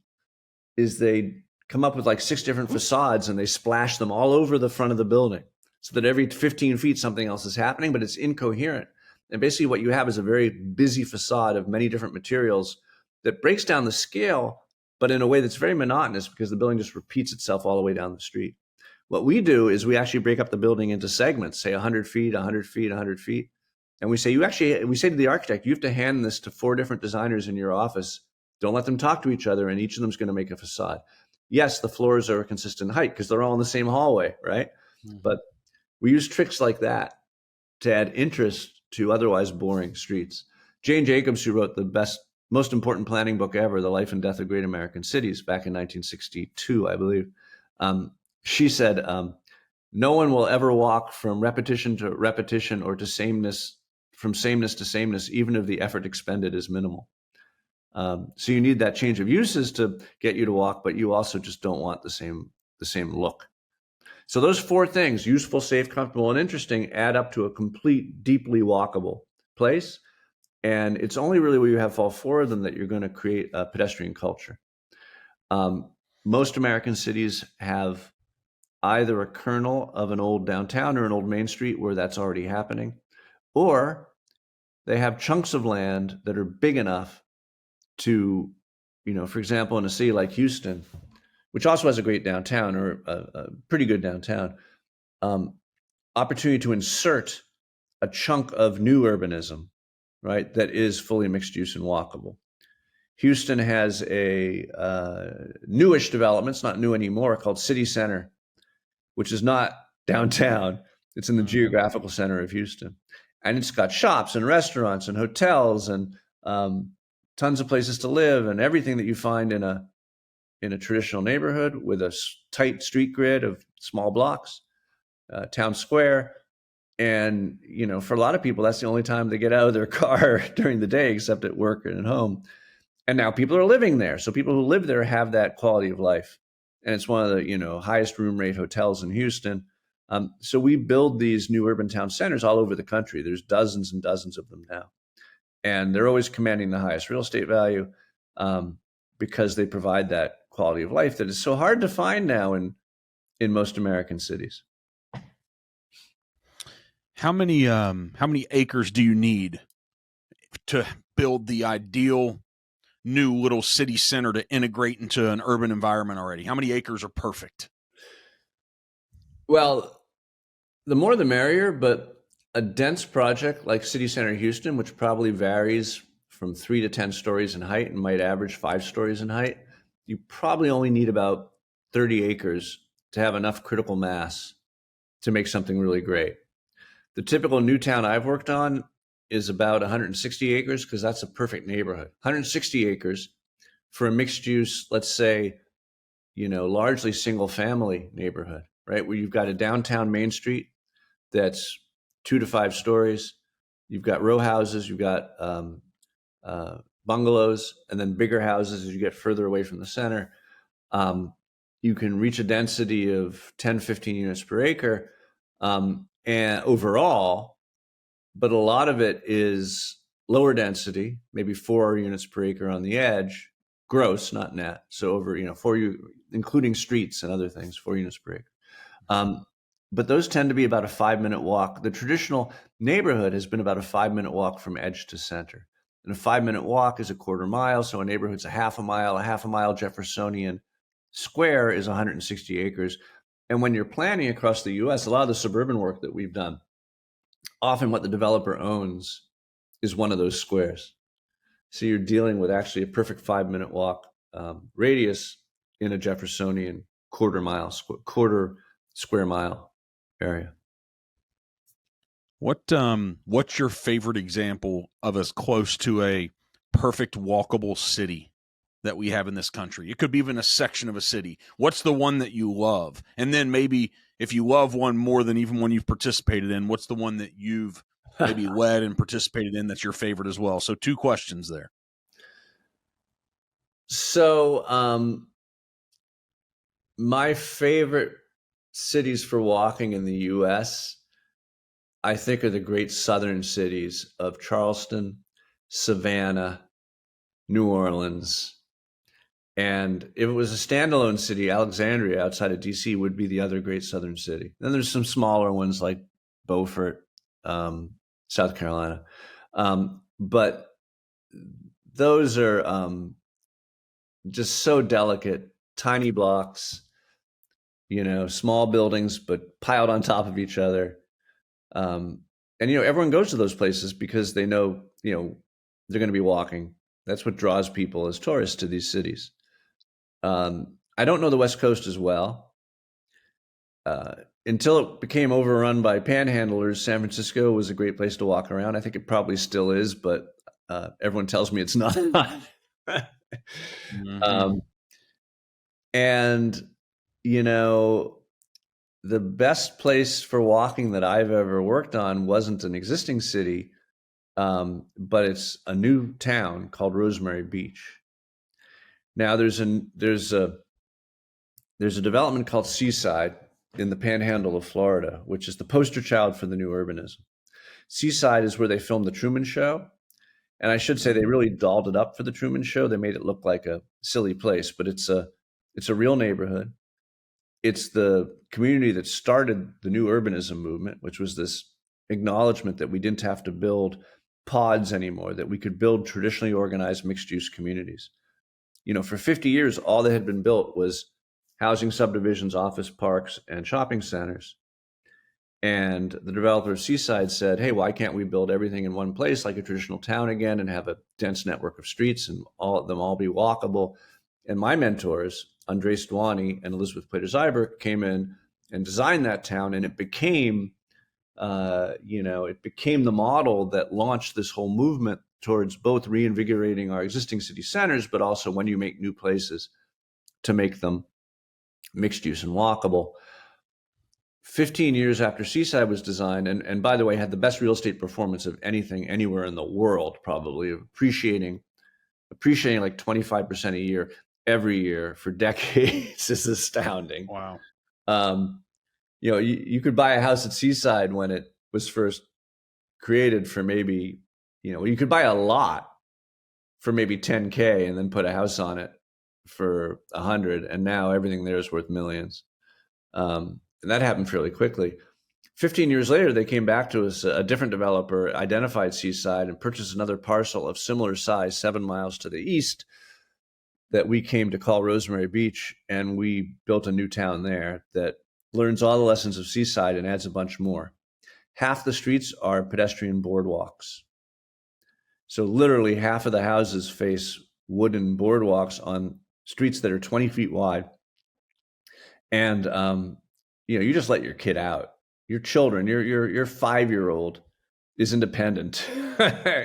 is they come up with like 6 different facades and they splash them all over the front of the building so that every 15 feet something else is happening, but it's incoherent. And basically what you have is a very busy facade of many different materials that breaks down the scale, but in a way that's very monotonous because the building just repeats itself all the way down the street. What we do is we actually break up the building into segments, say 100 feet, 100 feet, 100 feet. And we say to the architect, you have to hand this to 4 different designers in your office. Don't let them talk to each other, and each of them is going to make a facade. Yes, the floors are a consistent height because they're all in the same hallway, right? Mm-hmm. But we use tricks like that to add interest to otherwise boring streets. Jane Jacobs, who wrote the most important planning book ever, The Life and Death of Great American Cities, back in 1962, I believe, she said, no one will ever walk from repetition to repetition or to sameness, from sameness to sameness, even if the effort expended is minimal. So you need that change of uses to get you to walk, but you also just don't want the same look. So those 4 things, useful, safe, comfortable, and interesting, add up to a complete, deeply walkable place. And it's only really where you have all 4 of them that you're going to create a pedestrian culture. Most American cities have either a kernel of an old downtown or an old main street where that's already happening, or they have chunks of land that are big enough to, for example, in a city like Houston, which also has a great downtown or a pretty good downtown, opportunity to insert a chunk of new urbanism, right, that is fully mixed use and walkable. Houston has a newish development, it's not new anymore, called City Center, which is not downtown. It's in the geographical center of Houston. And it's got shops and restaurants and hotels and tons of places to live and everything that you find in a traditional neighborhood with a tight street grid of small blocks, town square. And, for a lot of people, that's the only time they get out of their car during the day, except at work and at home. And now people are living there. So people who live there have that quality of life. And it's one of the, highest room rate hotels in Houston. So we build these new urban town centers all over the country. There's dozens and dozens of them now. And they're always commanding the highest real estate value because they provide that quality of life that is so hard to find now in most American cities. How many acres do you need to build the ideal new little city center to integrate into an urban environment already? How many acres are perfect? Well, the more the merrier, but a dense project like City Center Houston, which probably varies from 3 to 10 stories in height and might average 5 stories in height, you probably only need about 30 acres to have enough critical mass to make something really great. The typical new town I've worked on is about 160 acres because that's a perfect neighborhood. 160 acres for a mixed use, let's say, largely single family neighborhood, right? Where you've got a downtown Main Street that's 2 to 5 stories. You've got row houses, you've got bungalows, and then bigger houses as you get further away from the center. You can reach a density of 10, 15 units per acre and overall, but a lot of it is lower density, maybe 4 units per acre on the edge, gross, not net. So over, 4, including streets and other things, 4 units per acre. But those tend to be about a 5-minute walk. The traditional neighborhood has been about a 5-minute walk from edge to center. And a 5-minute walk is a quarter mile. So a neighborhood's a half a mile Jeffersonian square is 160 acres. And when you're planning across the US, a lot of the suburban work that we've done, often what the developer owns is one of those squares. So you're dealing with actually a perfect 5-minute walk radius in a Jeffersonian quarter square mile area. What's your favorite example of as close to a perfect walkable city that we have in this country? It could be even a section of a city. What's the one that you love? And then maybe if you love one more than even one you've participated in, what's the one that you've maybe led and participated in that's your favorite as well? So 2 questions there. So my favorite cities for walking in the US, I think, are the great southern cities of Charleston, Savannah, New Orleans. And if it was a standalone city, Alexandria outside of DC would be the other great southern city. Then there's some smaller ones like Beaufort, South Carolina. But those are just so delicate, tiny blocks, small buildings, but piled on top of each other. And, everyone goes to those places because they know, they're going to be walking. That's what draws people as tourists to these cities. I don't know the West Coast as well. Until it became overrun by panhandlers, San Francisco was a great place to walk around. I think it probably still is, but everyone tells me it's not. Mm-hmm. And, the best place for walking that I've ever worked on wasn't an existing city, but it's a new town called Rosemary Beach. Now there's a development called Seaside in the Panhandle of Florida, which is the poster child for the new urbanism. Seaside is where they filmed the Truman Show, and I should say they really dolled it up for the Truman Show. They made it look like a silly place, but it's a real neighborhood. It's the community that started the new urbanism movement, which was this acknowledgement that we didn't have to build pods anymore, that we could build traditionally organized mixed-use communities. For 50 years, all that had been built was housing subdivisions, office parks, and shopping centers. And the developer of Seaside said, hey, why can't we build everything in one place like a traditional town again and have a dense network of streets and all of them all be walkable? And my mentors, Andres Dwani and Elizabeth Plater-Zyberk, came in and designed that town, and it became, the model that launched this whole movement towards both reinvigorating our existing city centers, but also when you make new places to make them mixed use and walkable. 15 years after Seaside was designed, and by the way, had the best real estate performance of anything anywhere in the world, probably, of appreciating like 25% a year every year for decades is astounding. Wow. You could buy a house at Seaside when it was first created for maybe, you could buy a lot for maybe 10K and then put a house on it for 100, and now everything there is worth millions. And that happened fairly quickly. 15 years later, they came back to us. A different developer identified Seaside and purchased another parcel of similar size 7 miles to the east that we came to call Rosemary Beach, and we built a new town there that learns all the lessons of Seaside and adds a bunch more. Half the streets are pedestrian boardwalks. So literally half of the houses face wooden boardwalks on streets that are 20 feet wide. And, you just let your kid out. Your children, your 5-year-old is independent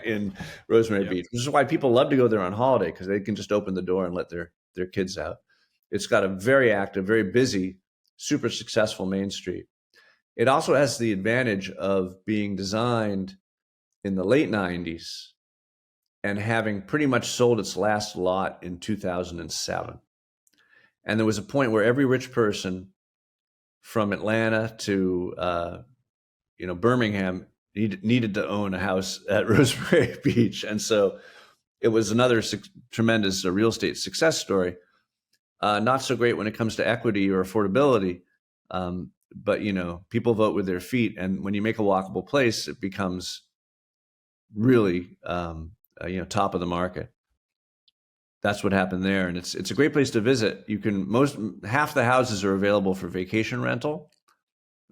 in Rosemary Beach, which is why people love to go there on holiday, because they can just open the door and let their kids out. It's got a very active, very busy, super successful Main Street. It also has the advantage of being designed in the late 90s and having pretty much sold its last lot in 2007. And there was a point where every rich person from Atlanta to Birmingham needed to own a house at Rosemary Beach. And so it was another tremendous real estate success story. Not so great when it comes to equity or affordability, but people vote with their feet, and when you make a walkable place, it becomes really top of the market. That's what happened there, and it's a great place to visit. You can half the houses are available for vacation rental,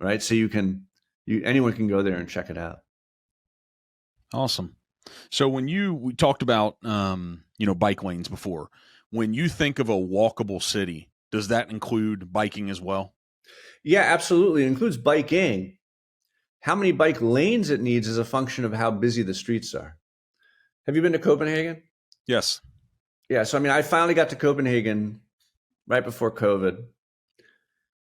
right? So anyone can go there and check it out. Awesome. So we talked about bike lanes before. When you think of a walkable city, does that include biking as well? Yeah, absolutely. It includes biking. How many bike lanes it needs is a function of how busy the streets are. Have you been to Copenhagen? Yes. Yeah. So, I finally got to Copenhagen right before COVID.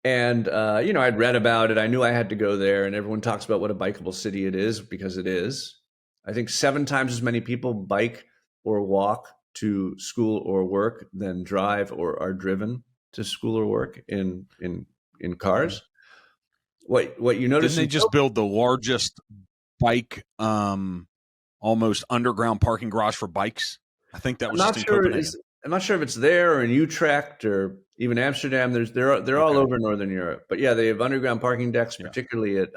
And, I'd read about it. I knew I had to go there, and everyone talks about what a bikeable city it is, because it is. I think 7 times as many people bike or walk to school or work than drive or are driven to school or work in cars. What you notice Didn't they in just build the largest bike, almost underground parking garage for bikes? I think that I'm was just not in sure Copenhagen. I'm not sure if it's there or in Utrecht or even Amsterdam. They're all Okay. over Northern Europe. But yeah, they have underground parking decks, Yeah. particularly at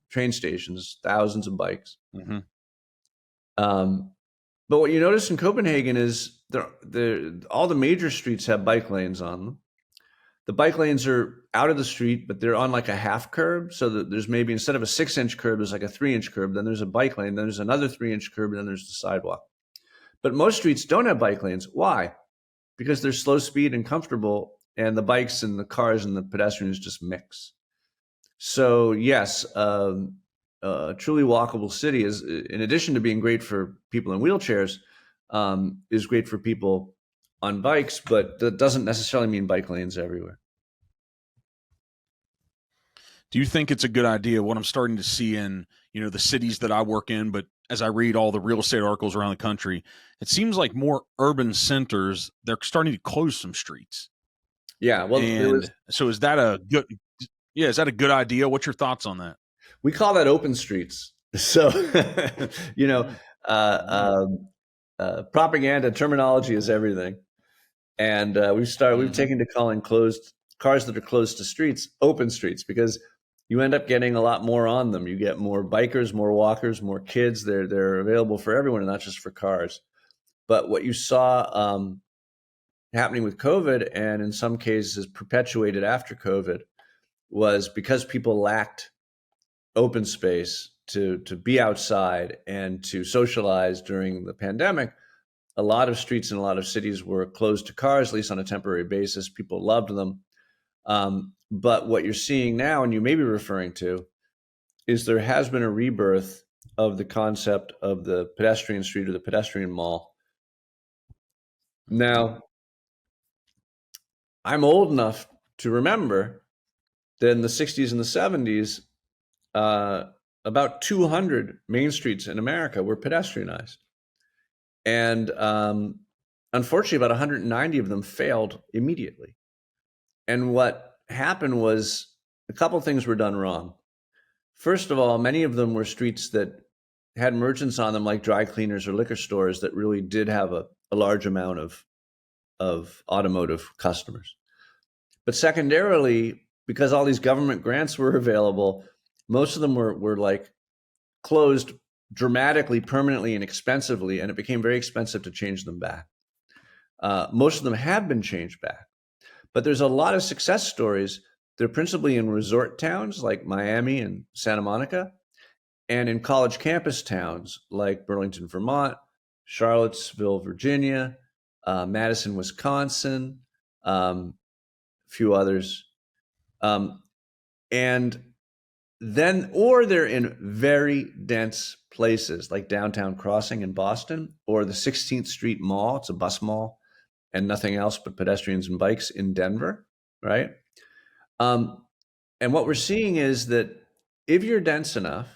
train stations, thousands of bikes. Hmm. Um, but what you notice in Copenhagen is all the major streets have bike lanes on them. The bike lanes are out of the street, but they're on like a half curb. So that there's maybe instead of a 6-inch curb, there's like a 3-inch curb. Then there's a bike lane. Then there's another 3-inch curb. And then there's the sidewalk. But most streets don't have bike lanes. Why? Because they're slow speed and comfortable, and the bikes and the cars and the pedestrians just mix. So yes, truly walkable city is, in addition to being great for people in wheelchairs, is great for people on bikes, but that doesn't necessarily mean bike lanes everywhere. Do you think it's a good idea? What I'm starting to see in, the cities that I work in, but as I read all the real estate articles around the country, it seems like more urban centers, they're starting to close some streets. Yeah, well, And so is that a good, yeah, is that a good idea? What's your thoughts on that? we call that open streets. So, you know, Mm. Mm. uh, propaganda terminology is everything. And we've Hmm. taken to calling closed cars that are closed to streets open streets, because you end up getting a lot more on them. You get more bikers, more walkers, more kids. They're available for everyone and not just for cars. But what you saw happening with COVID, and in some cases perpetuated after COVID, was because people lacked open space to be outside and to socialize during the pandemic. A lot of streets in a lot of cities were closed to cars, at least on a temporary basis. People loved them. But what you're seeing now, and you may be referring to, is there has been a rebirth of the concept of the pedestrian street or the pedestrian mall. Now, I'm old enough to remember that in the 60s and the 70s, uh, about 200 main streets in America were pedestrianized. And unfortunately, about 190 of them failed immediately. And what happened was a couple of things were done wrong. First of all, many of them were streets that had merchants on them, like dry cleaners or liquor stores, that really did have a large amount of automotive customers. But secondarily, because all these government grants were available, most of them were like closed dramatically, permanently, and expensively, and it became very expensive to change them back. Most of them have been changed back. But there's a lot of success stories. They're principally in resort towns like Miami and Santa Monica, and in college campus towns like Burlington, Vermont, Charlottesville, Virginia, Madison, Wisconsin, a few others. Um, and then, or they're in very dense places like Downtown Crossing in Boston, or the 16th Street Mall. It's a bus mall and nothing else but pedestrians and bikes in Denver, right? Um, and what we're seeing is that if you're dense enough,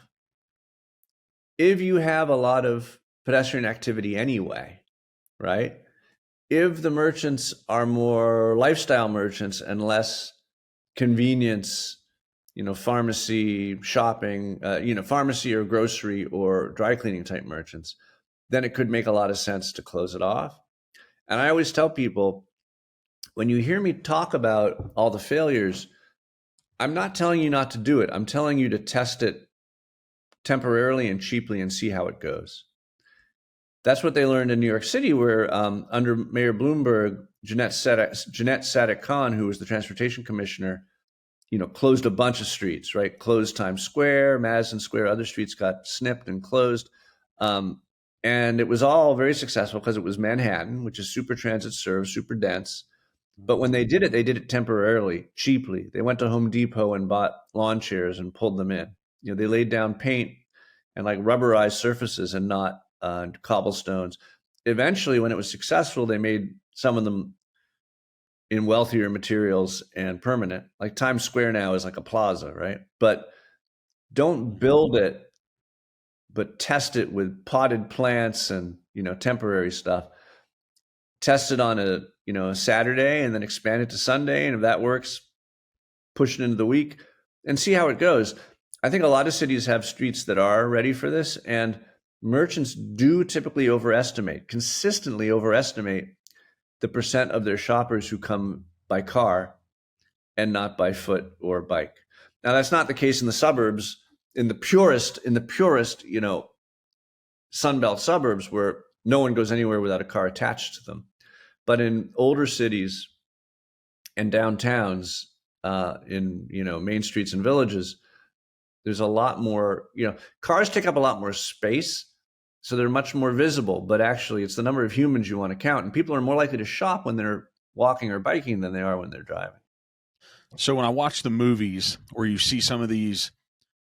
if you have a lot of pedestrian activity anyway, right? If the merchants are more lifestyle merchants and less convenience, pharmacy, shopping, pharmacy or grocery or dry cleaning type merchants, then it could make a lot of sense to close it off. And I always tell people, when you hear me talk about all the failures, I'm not telling you not to do it. I'm telling you to test it temporarily and cheaply and see how it goes. That's what they learned in New York City, where under Mayor Bloomberg, Jeanette Sadik-Khan, who was the transportation commissioner, closed a bunch of streets, right? Closed Times Square, Madison Square, other streets got snipped and closed. And it was all very successful because it was Manhattan, which is super transit served, super dense. But when they did it temporarily, cheaply. They went to Home Depot and bought lawn chairs and pulled them in. They laid down paint and like rubberized surfaces and not cobblestones. Eventually, when it was successful, they made some of them in wealthier materials and permanent. Like Times Square now is like a plaza, right? But don't build it, but test it with potted plants and temporary stuff. Test it on a Saturday and then expand it to Sunday, and if that works, push it into the week. and see how it goes. I think a lot of cities have streets that are ready for this, and merchants do typically consistently overestimate the percent of their shoppers who come by car and not by foot or bike. Now, that's not the case in the suburbs, in the purest, Sunbelt suburbs where no one goes anywhere without a car attached to them. But in older cities and downtowns, in main streets and villages, there's a lot more. Cars take up a lot more space, so they're much more visible. But actually, it's the number of humans you want to count, and people are more likely to shop when they're walking or biking than they are when they're driving. So when I watch the movies where you see some of these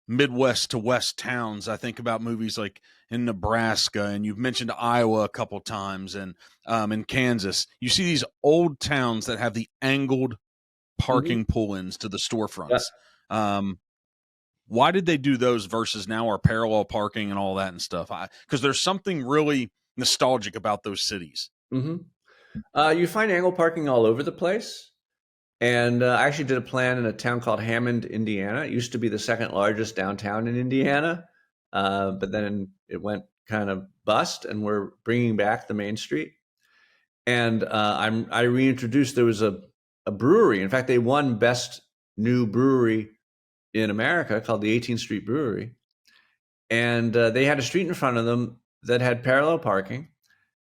Midwest to West towns, I think about movies like in Nebraska, and you've mentioned Iowa a couple times, and in Kansas. You see these old towns that have the angled parking pull-ins to the storefronts. Yeah. Why did they do those versus now our parallel parking and all that and stuff? Because there's something really nostalgic about those cities. You find angle parking all over the place. And I actually did a plan in a town called Hammond, Indiana. It used to be the second largest downtown in Indiana, but then it went kind of bust, and we're bringing back the main street. And I reintroduced, there was a brewery. In fact, they won Best New Brewery in America called the 18th Street Brewery. And they had a street in front of them that had parallel parking,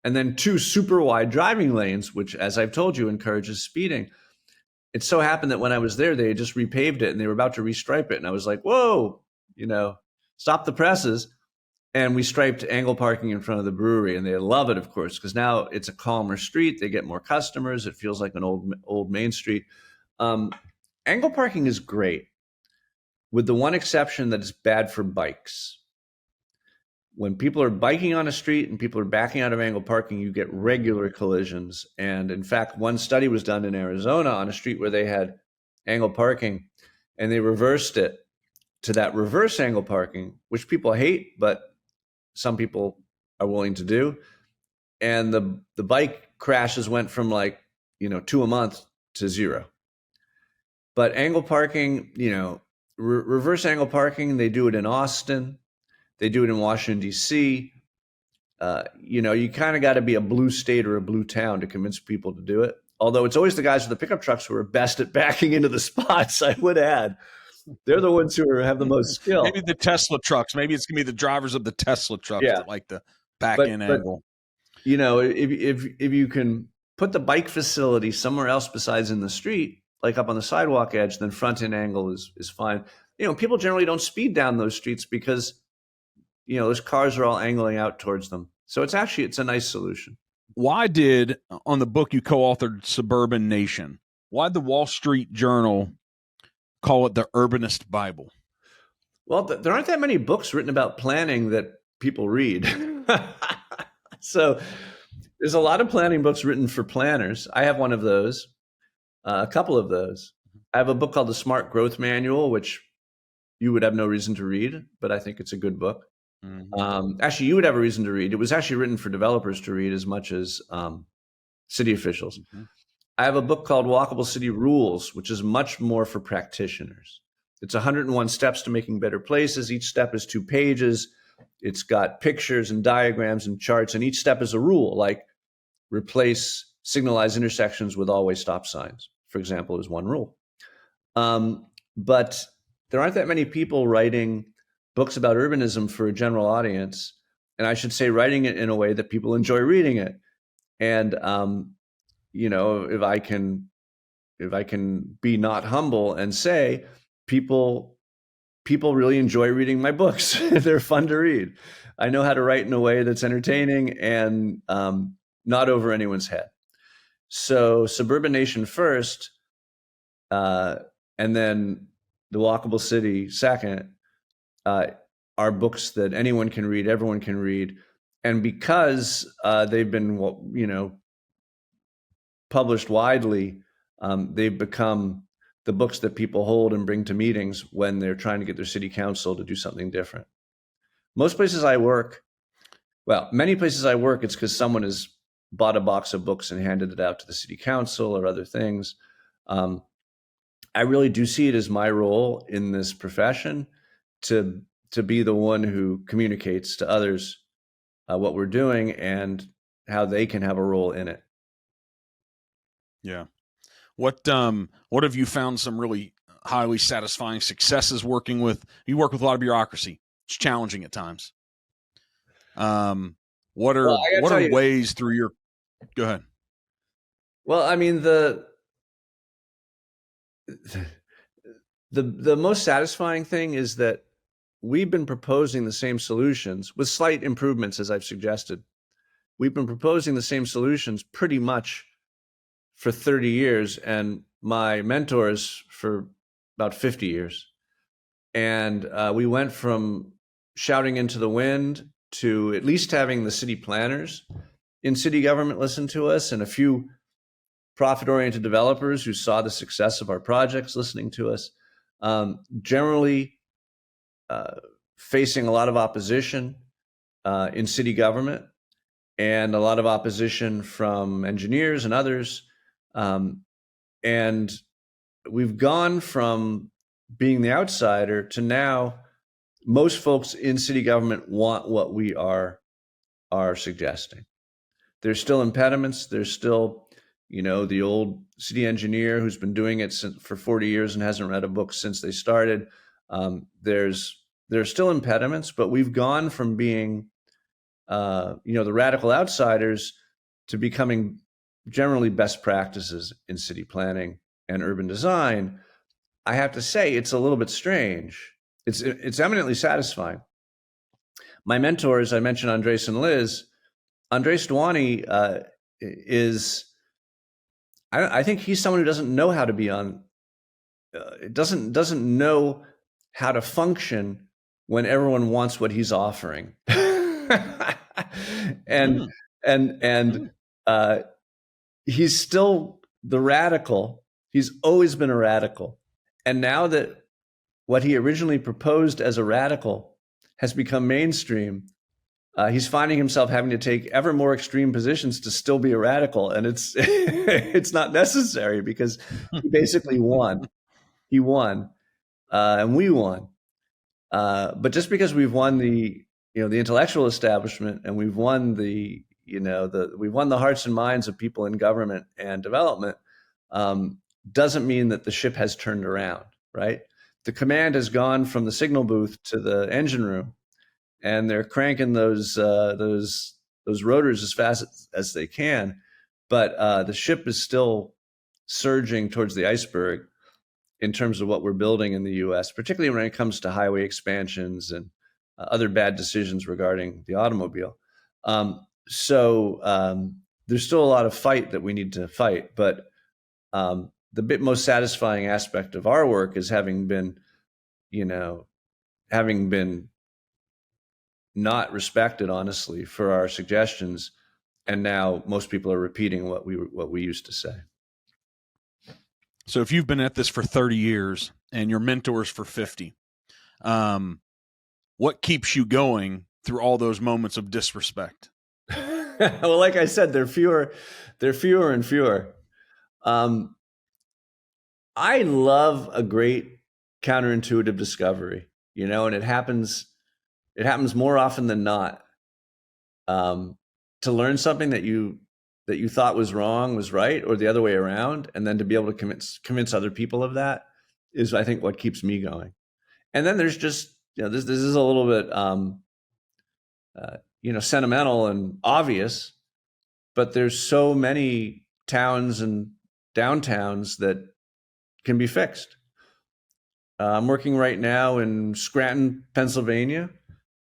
and then 2 super wide driving lanes, which, as I've told you, encourages speeding. It so happened that when I was there, they had just repaved it and they were about to restripe it. And I was like, whoa, stop the presses. And we striped angle parking in front of the brewery, and they love it, of course, because now it's a calmer street. They get more customers. It feels like an old main street. Angle parking is great, with the one exception that it's bad for bikes. When people are biking on a street and people are backing out of angle parking, you get regular collisions. And in fact, one study was done in Arizona on a street where they had angle parking, and they reversed it to that reverse angle parking, which people hate, but some people are willing to do. And the bike crashes went from 2 a month to 0. But angle parking, reverse angle parking, they do it in Austin. They do it in Washington, D.C. You kind of got to be a blue state or a blue town to convince people to do it. Although it's always the guys with the pickup trucks who are best at backing into the spots, I would add. They're the ones who have the most skill. Maybe the Tesla trucks. Maybe it's going to be the drivers of the Tesla trucks that like the back-in angle. If you can put the bike facility somewhere else besides in the street, like up on the sidewalk edge, then front-end angle is fine. People generally don't speed down those streets because those cars are all angling out towards them. So it's a nice solution. Why did, on the book you co-authored, Suburban Nation, why did the Wall Street Journal call it the Urbanist Bible? Well, there aren't that many books written about planning that people read. So there's a lot of planning books written for planners. I have one of those, a couple of those. I have a book called The Smart Growth Manual, which you would have no reason to read, but I think it's a good book. Actually, you would have a reason to read. It was actually written for developers to read as much as city officials. I have a book called Walkable City Rules, which is much more for practitioners. It's 101 steps to making better places. Each step is 2 pages. It's got pictures and diagrams and charts, and each step is a rule, like replace signalized intersections with always stop signs, for example, is one rule. But there aren't that many people writing books about urbanism for a general audience, and I should say writing it in a way that people enjoy reading it. And if I can be not humble and say people really enjoy reading my books. They're fun to read. I know how to write in a way that's entertaining and not over anyone's head. So Suburban Nation first, and then the Walkable City second, are books that anyone can read, everyone can read. And because they've been, published widely, they've become the books that people hold and bring to meetings when they're trying to get their city council to do something different. Most places I work, many places I work, it's because someone has bought a box of books and handed it out to the city council or other things. I really do see it as my role in this profession to be the one who communicates to others what we're doing and how they can have a role in it. Yeah. What have you found some really highly satisfying successes working with? You work with a lot of bureaucracy. It's challenging at times. What Well, are I gotta tell you, ways through your? Go ahead. well, I mean the most satisfying thing is that we've been proposing the same solutions with slight improvements, as I've suggested. We've been proposing the same solutions pretty much for 30 years, and my mentors for about 50 years. And we went from shouting into the wind to at least having the city planners in city government listen to us, and a few profit-oriented developers who saw the success of our projects listening to us. Generally facing a lot of opposition in city government, and a lot of opposition from engineers and others. And we've gone from being the outsider to now most folks in city government want what we are suggesting. There's still impediments. There's still, the old city engineer who's been doing it for 40 years and hasn't read a book since they started. There's still impediments, but we've gone from being, the radical outsiders to becoming generally best practices in city planning and urban design. I have to say, it's a little bit strange. It's eminently satisfying. My mentors, I mentioned Andres and Liz. Andres Dwani is, I think he's someone who doesn't know how to be on, doesn't know how to function when everyone wants what he's offering. and he's still the radical. He's always been a radical. And now that what he originally proposed as a radical has become mainstream, he's finding himself having to take ever more extreme positions to still be a radical. And it's it's not necessary, because he basically won. He won, and we won. But just because we've won the intellectual establishment, and we've won we've won the hearts and minds of people in government and development, doesn't mean that the ship has turned around, right? The command has gone from the signal booth to the engine room, and they're cranking those rotors as fast as they can. But the ship is still surging towards the iceberg in terms of what we're building in the U.S., particularly when it comes to highway expansions and other bad decisions regarding the automobile. So there's still a lot of fight that we need to fight. But the most satisfying aspect of our work is having been not respected, honestly, for our suggestions, and now most people are repeating what we used to say. So if you've been at this for 30 years and your mentors for 50, what keeps you going through all those moments of disrespect? Well, like I said, they're fewer and fewer. I love a great counterintuitive discovery, and it happens more often than not. To learn something that you thought was wrong was right, or the other way around, and then to be able to convince other people of that is, I think, what keeps me going. And then there's just, this is a little bit sentimental and obvious, but there's so many towns and downtowns that can be fixed. I'm working right now in Scranton, Pennsylvania,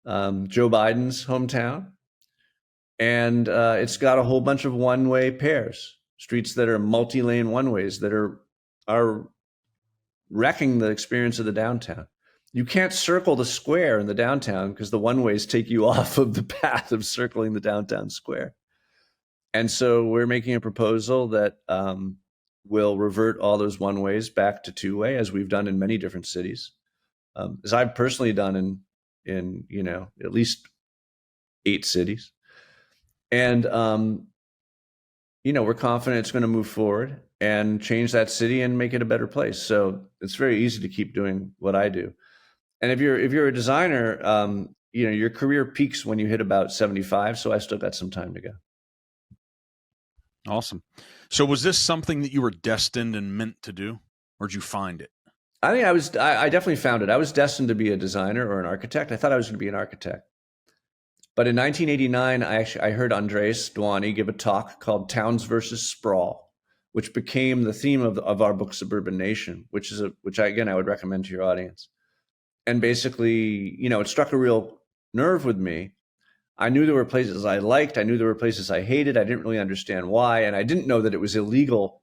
Joe Biden's hometown. And it's got a whole bunch of one-way pairs, streets that are multi-lane one-ways that are wrecking the experience of the downtown. You can't circle the square in the downtown because the one-ways take you off of the path of circling the downtown square. And so we're making a proposal that will revert all those one-ways back to two-way, as we've done in many different cities, as I've personally done in at least 8 cities. And we're confident it's going to move forward. and change that city and make it a better place. So it's very easy to keep doing what I do. And if you're a designer, your career peaks when you hit about 75. So I still got some time to go. Awesome. So was this something that you were destined and meant to do, or did you find it? I think I definitely found it. I was destined to be a designer or an architect. I thought I was going to be an architect. But in 1989, I heard Andres Duany give a talk called Towns versus Sprawl, which became the theme of our book, Suburban Nation, which I would recommend to your audience. And basically, it struck a real nerve with me. I knew there were places I liked. I knew there were places I hated. I didn't really understand why. And I didn't know that it was illegal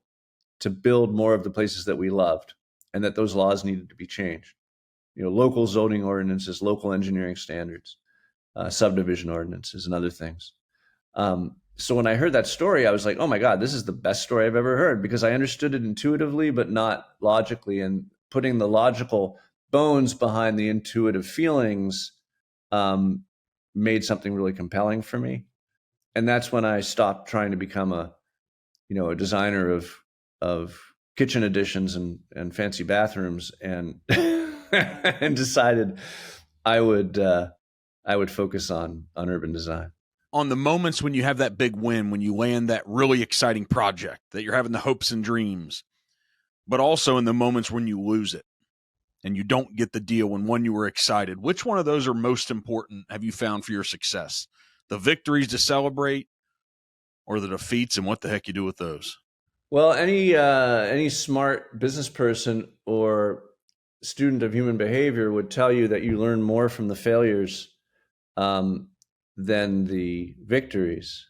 to build more of the places that we loved and that those laws needed to be changed. Local zoning ordinances, local engineering standards, subdivision ordinances, and other things. So when I heard that story, I was like, oh my God, this is the best story I've ever heard, because I understood it intuitively, but not logically. And putting the logical bones behind the intuitive feelings made something really compelling for me. And that's when I stopped trying to become a designer of kitchen additions and fancy bathrooms, and and decided I would focus on urban design. On the moments when you have that big win, when you land that really exciting project that you're having the hopes and dreams, but also in the moments when you lose it and you don't get the deal and when you were excited, which one of those are most important, have you found, for your success? The victories to celebrate or the defeats, and what the heck you do with those? Well, any smart business person or student of human behavior would tell you that you learn more from the failures than the victories.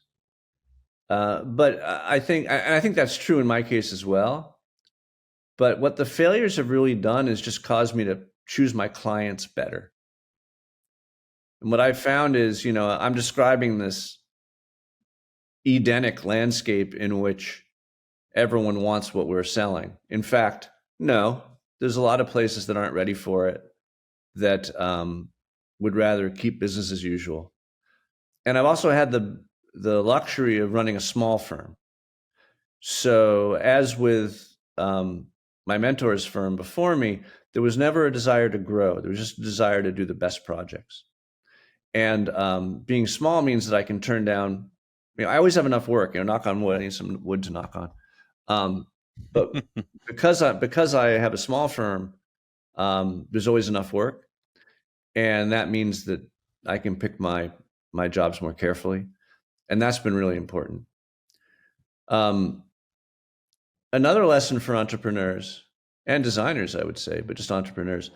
But I think that's true in my case as well. But what the failures have really done is just caused me to choose my clients better. And what I found is, I'm describing this Edenic landscape in which everyone wants what we're selling. In fact, no, there's a lot of places that aren't ready for it, that would rather keep business as usual. And I've also had the luxury of running a small firm. So as with my mentor's firm before me, there was never a desire to grow. There was just a desire to do the best projects. And being small means that I can turn down, I always have enough work, knock on wood. I need some wood to knock on. But because I have a small firm, there's always enough work. And that means that I can pick my jobs more carefully. And that's been really important. Another lesson for entrepreneurs and designers, I would say, but just entrepreneurs.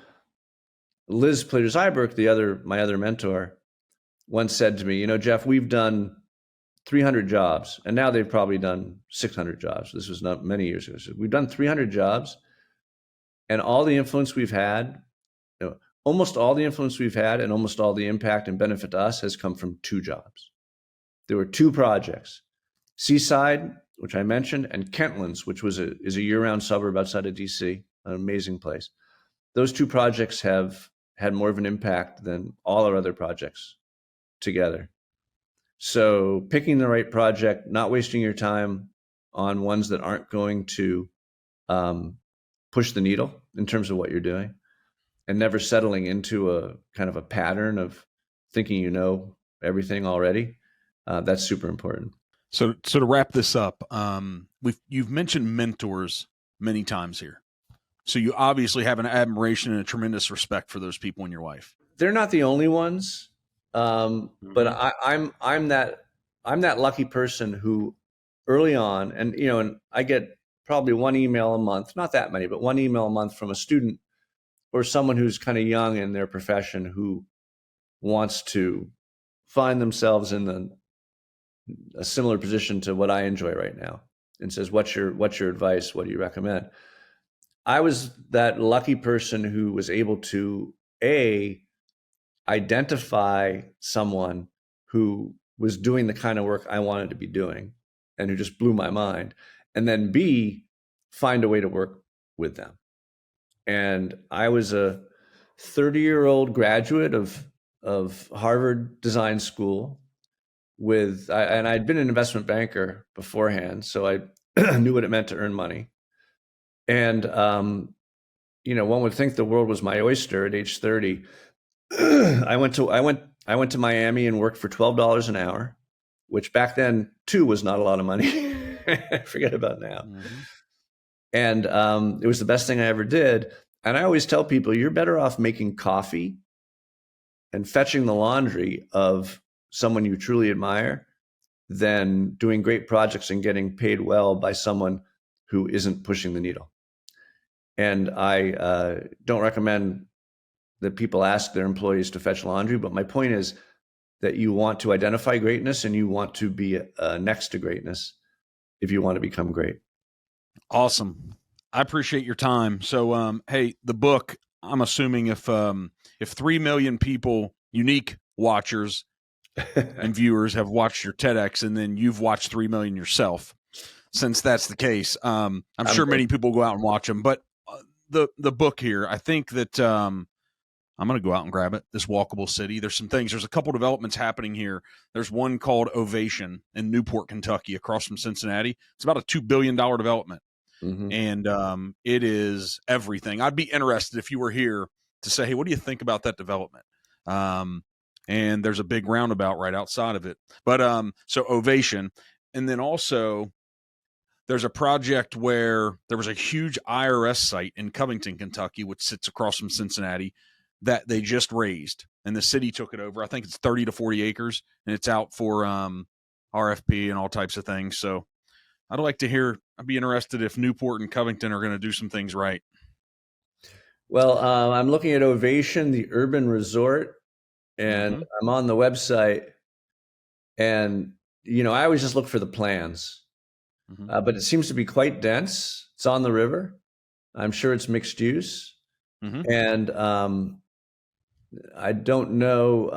Liz Plitter-Zyberk, my other mentor, once said to me, Jeff, we've done 300 jobs, and now they've probably done 600 jobs. This was not many years ago. So we've done 300 jobs, and all the influence we've had, almost all the influence we've had and almost all the impact and benefit to us has come from 2 jobs. There were 2 projects, Seaside, which I mentioned, and Kentlands, which is a year-round suburb outside of DC, an amazing place. Those 2 projects have had more of an impact than all our other projects together. So picking the right project, not wasting your time on ones that aren't going to push the needle in terms of what you're doing, and never settling into a kind of a pattern of thinking everything already. That's super important. So to wrap this up, you've mentioned mentors many times here. So you obviously have an admiration and a tremendous respect for those people in your life. They're not the only ones, but I'm that lucky person who, early on, and I get probably one email a month, not that many, but one email a month from a student or someone who's kind of young in their profession who wants to find themselves in a similar position to what I enjoy right now, and says, what's your advice? What do you recommend? I was that lucky person who was able to identify someone who was doing the kind of work I wanted to be doing and who just blew my mind, and then B, find a way to work with them. And I was a 30-year-old graduate of Harvard Design School and I'd been an investment banker beforehand, so I knew what it meant to earn money. And one would think the world was my oyster at age 30. I went to Miami and worked for $12 an hour, which back then too was not a lot of money. Forget about now. Mm-hmm. And it was the best thing I ever did. And I always tell people, you're better off making coffee and fetching the laundry of someone you truly admire than doing great projects and getting paid well by someone who isn't pushing the needle. And I don't recommend that people ask their employees to fetch laundry, but my point is that you want to identify greatness and you want to be next to greatness if you want to become great. Awesome. I appreciate your time. So, hey, the book, I'm assuming if 3 million people, unique watchers and viewers, have watched your TEDx, and then you've watched 3 million yourself, since that's the case, I'm sure many people go out and watch them. But the book here, I think that I'm going to go out and grab it. This Walkable City. There's some things. There's a couple developments happening here. There's one called Ovation in Newport, Kentucky, across from Cincinnati. It's about a $2 billion development. Mm-hmm. And it is everything. I'd be interested if you were here to say, hey, what do you think about that development? And there's a big roundabout right outside of it. But so Ovation. And then also there's a project where there was a huge IRS site in Covington, Kentucky, which sits across from Cincinnati, that they just raised, and the city took it over. I think it's 30 to 40 acres, and it's out for RFP and all types of things. So I'd like to hear, I'd be interested if Newport and Covington are going to do some things right. Well, I'm looking at Ovation, the urban resort, and I'm on the website, and, I always just look for the plans, but it seems to be quite dense. It's on the river. I'm sure it's mixed use. And I don't know.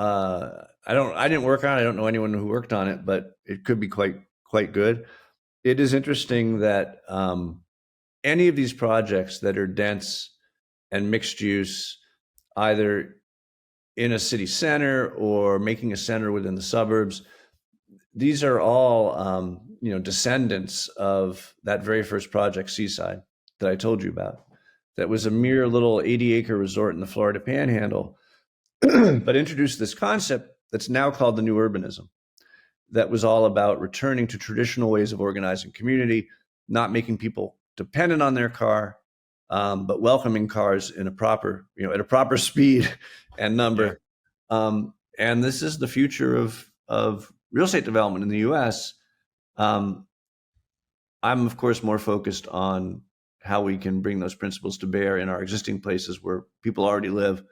I didn't work on it. I don't know anyone who worked on it, but it could be quite good. It is interesting that any of these projects that are dense and mixed use, either in a city center or making a center within the suburbs, these are all descendants of that very first project, Seaside, that I told you about. That was a mere little 80-acre resort in the Florida Panhandle, but introduced this concept that's now called the new urbanism, that was all about returning to traditional ways of organizing community, not making people dependent on their car, but welcoming cars in a proper, at a proper speed and number. Yeah. And this is the future of real estate development in the U.S. I'm, of course, more focused on how we can bring those principles to bear in our existing places where people already live.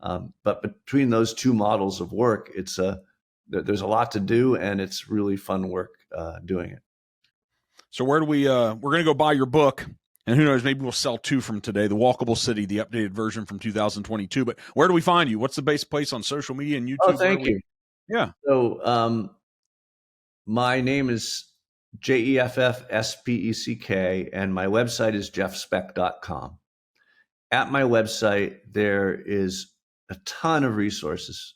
But between those two models of work, there's a lot to do, and it's really fun work doing it. So where do we're going to go buy your book, and who knows, maybe we'll sell 2 from today, The Walkable City, the updated version from 2022. But where do we find you? What's the base place on social media and YouTube? Oh, thank you. Yeah. So my name is JeffSpeck, and my website is jeffspeck.com. At my website, there is a ton of resources,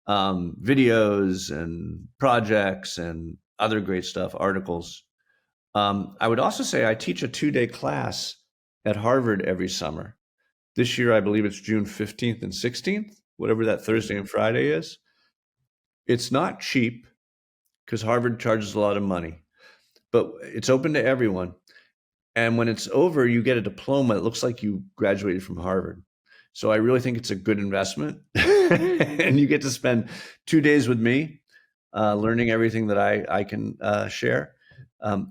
videos and projects and other great stuff, articles. I would also say I teach a 2-day class at Harvard every summer. This year, I believe it's June 15th and 16th, whatever that Thursday and Friday is. It's not cheap because Harvard charges a lot of money, but it's open to everyone. And when it's over, you get a diploma. It looks like you graduated from Harvard. So I really think it's a good investment. And you get to spend 2 days with me, learning everything that I can share.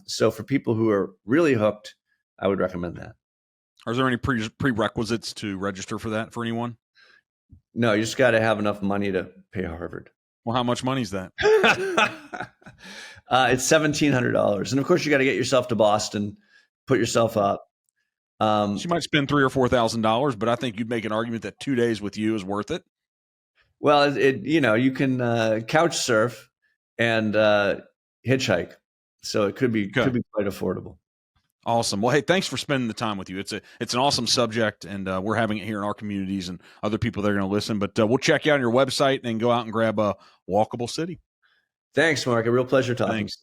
So for people who are really hooked, I would recommend that. Are there any prerequisites to register for that for anyone? No, you just got to have enough money to pay Harvard. Well, how much money is that? It's $1,700. And of course, you got to get yourself to Boston, put yourself up. So you might spend $3,000 or $4,000, but I think you'd make an argument that 2 days with you is worth it. Well, you can couch surf and hitchhike, so it could be quite affordable. Awesome. Well, hey, thanks for spending the time with you. It's an awesome subject, and we're having it here in our communities, and other people that are going to listen. But we'll check you out on your website and go out and grab a Walkable City. Thanks, Mark. A real pleasure talking. Thanks.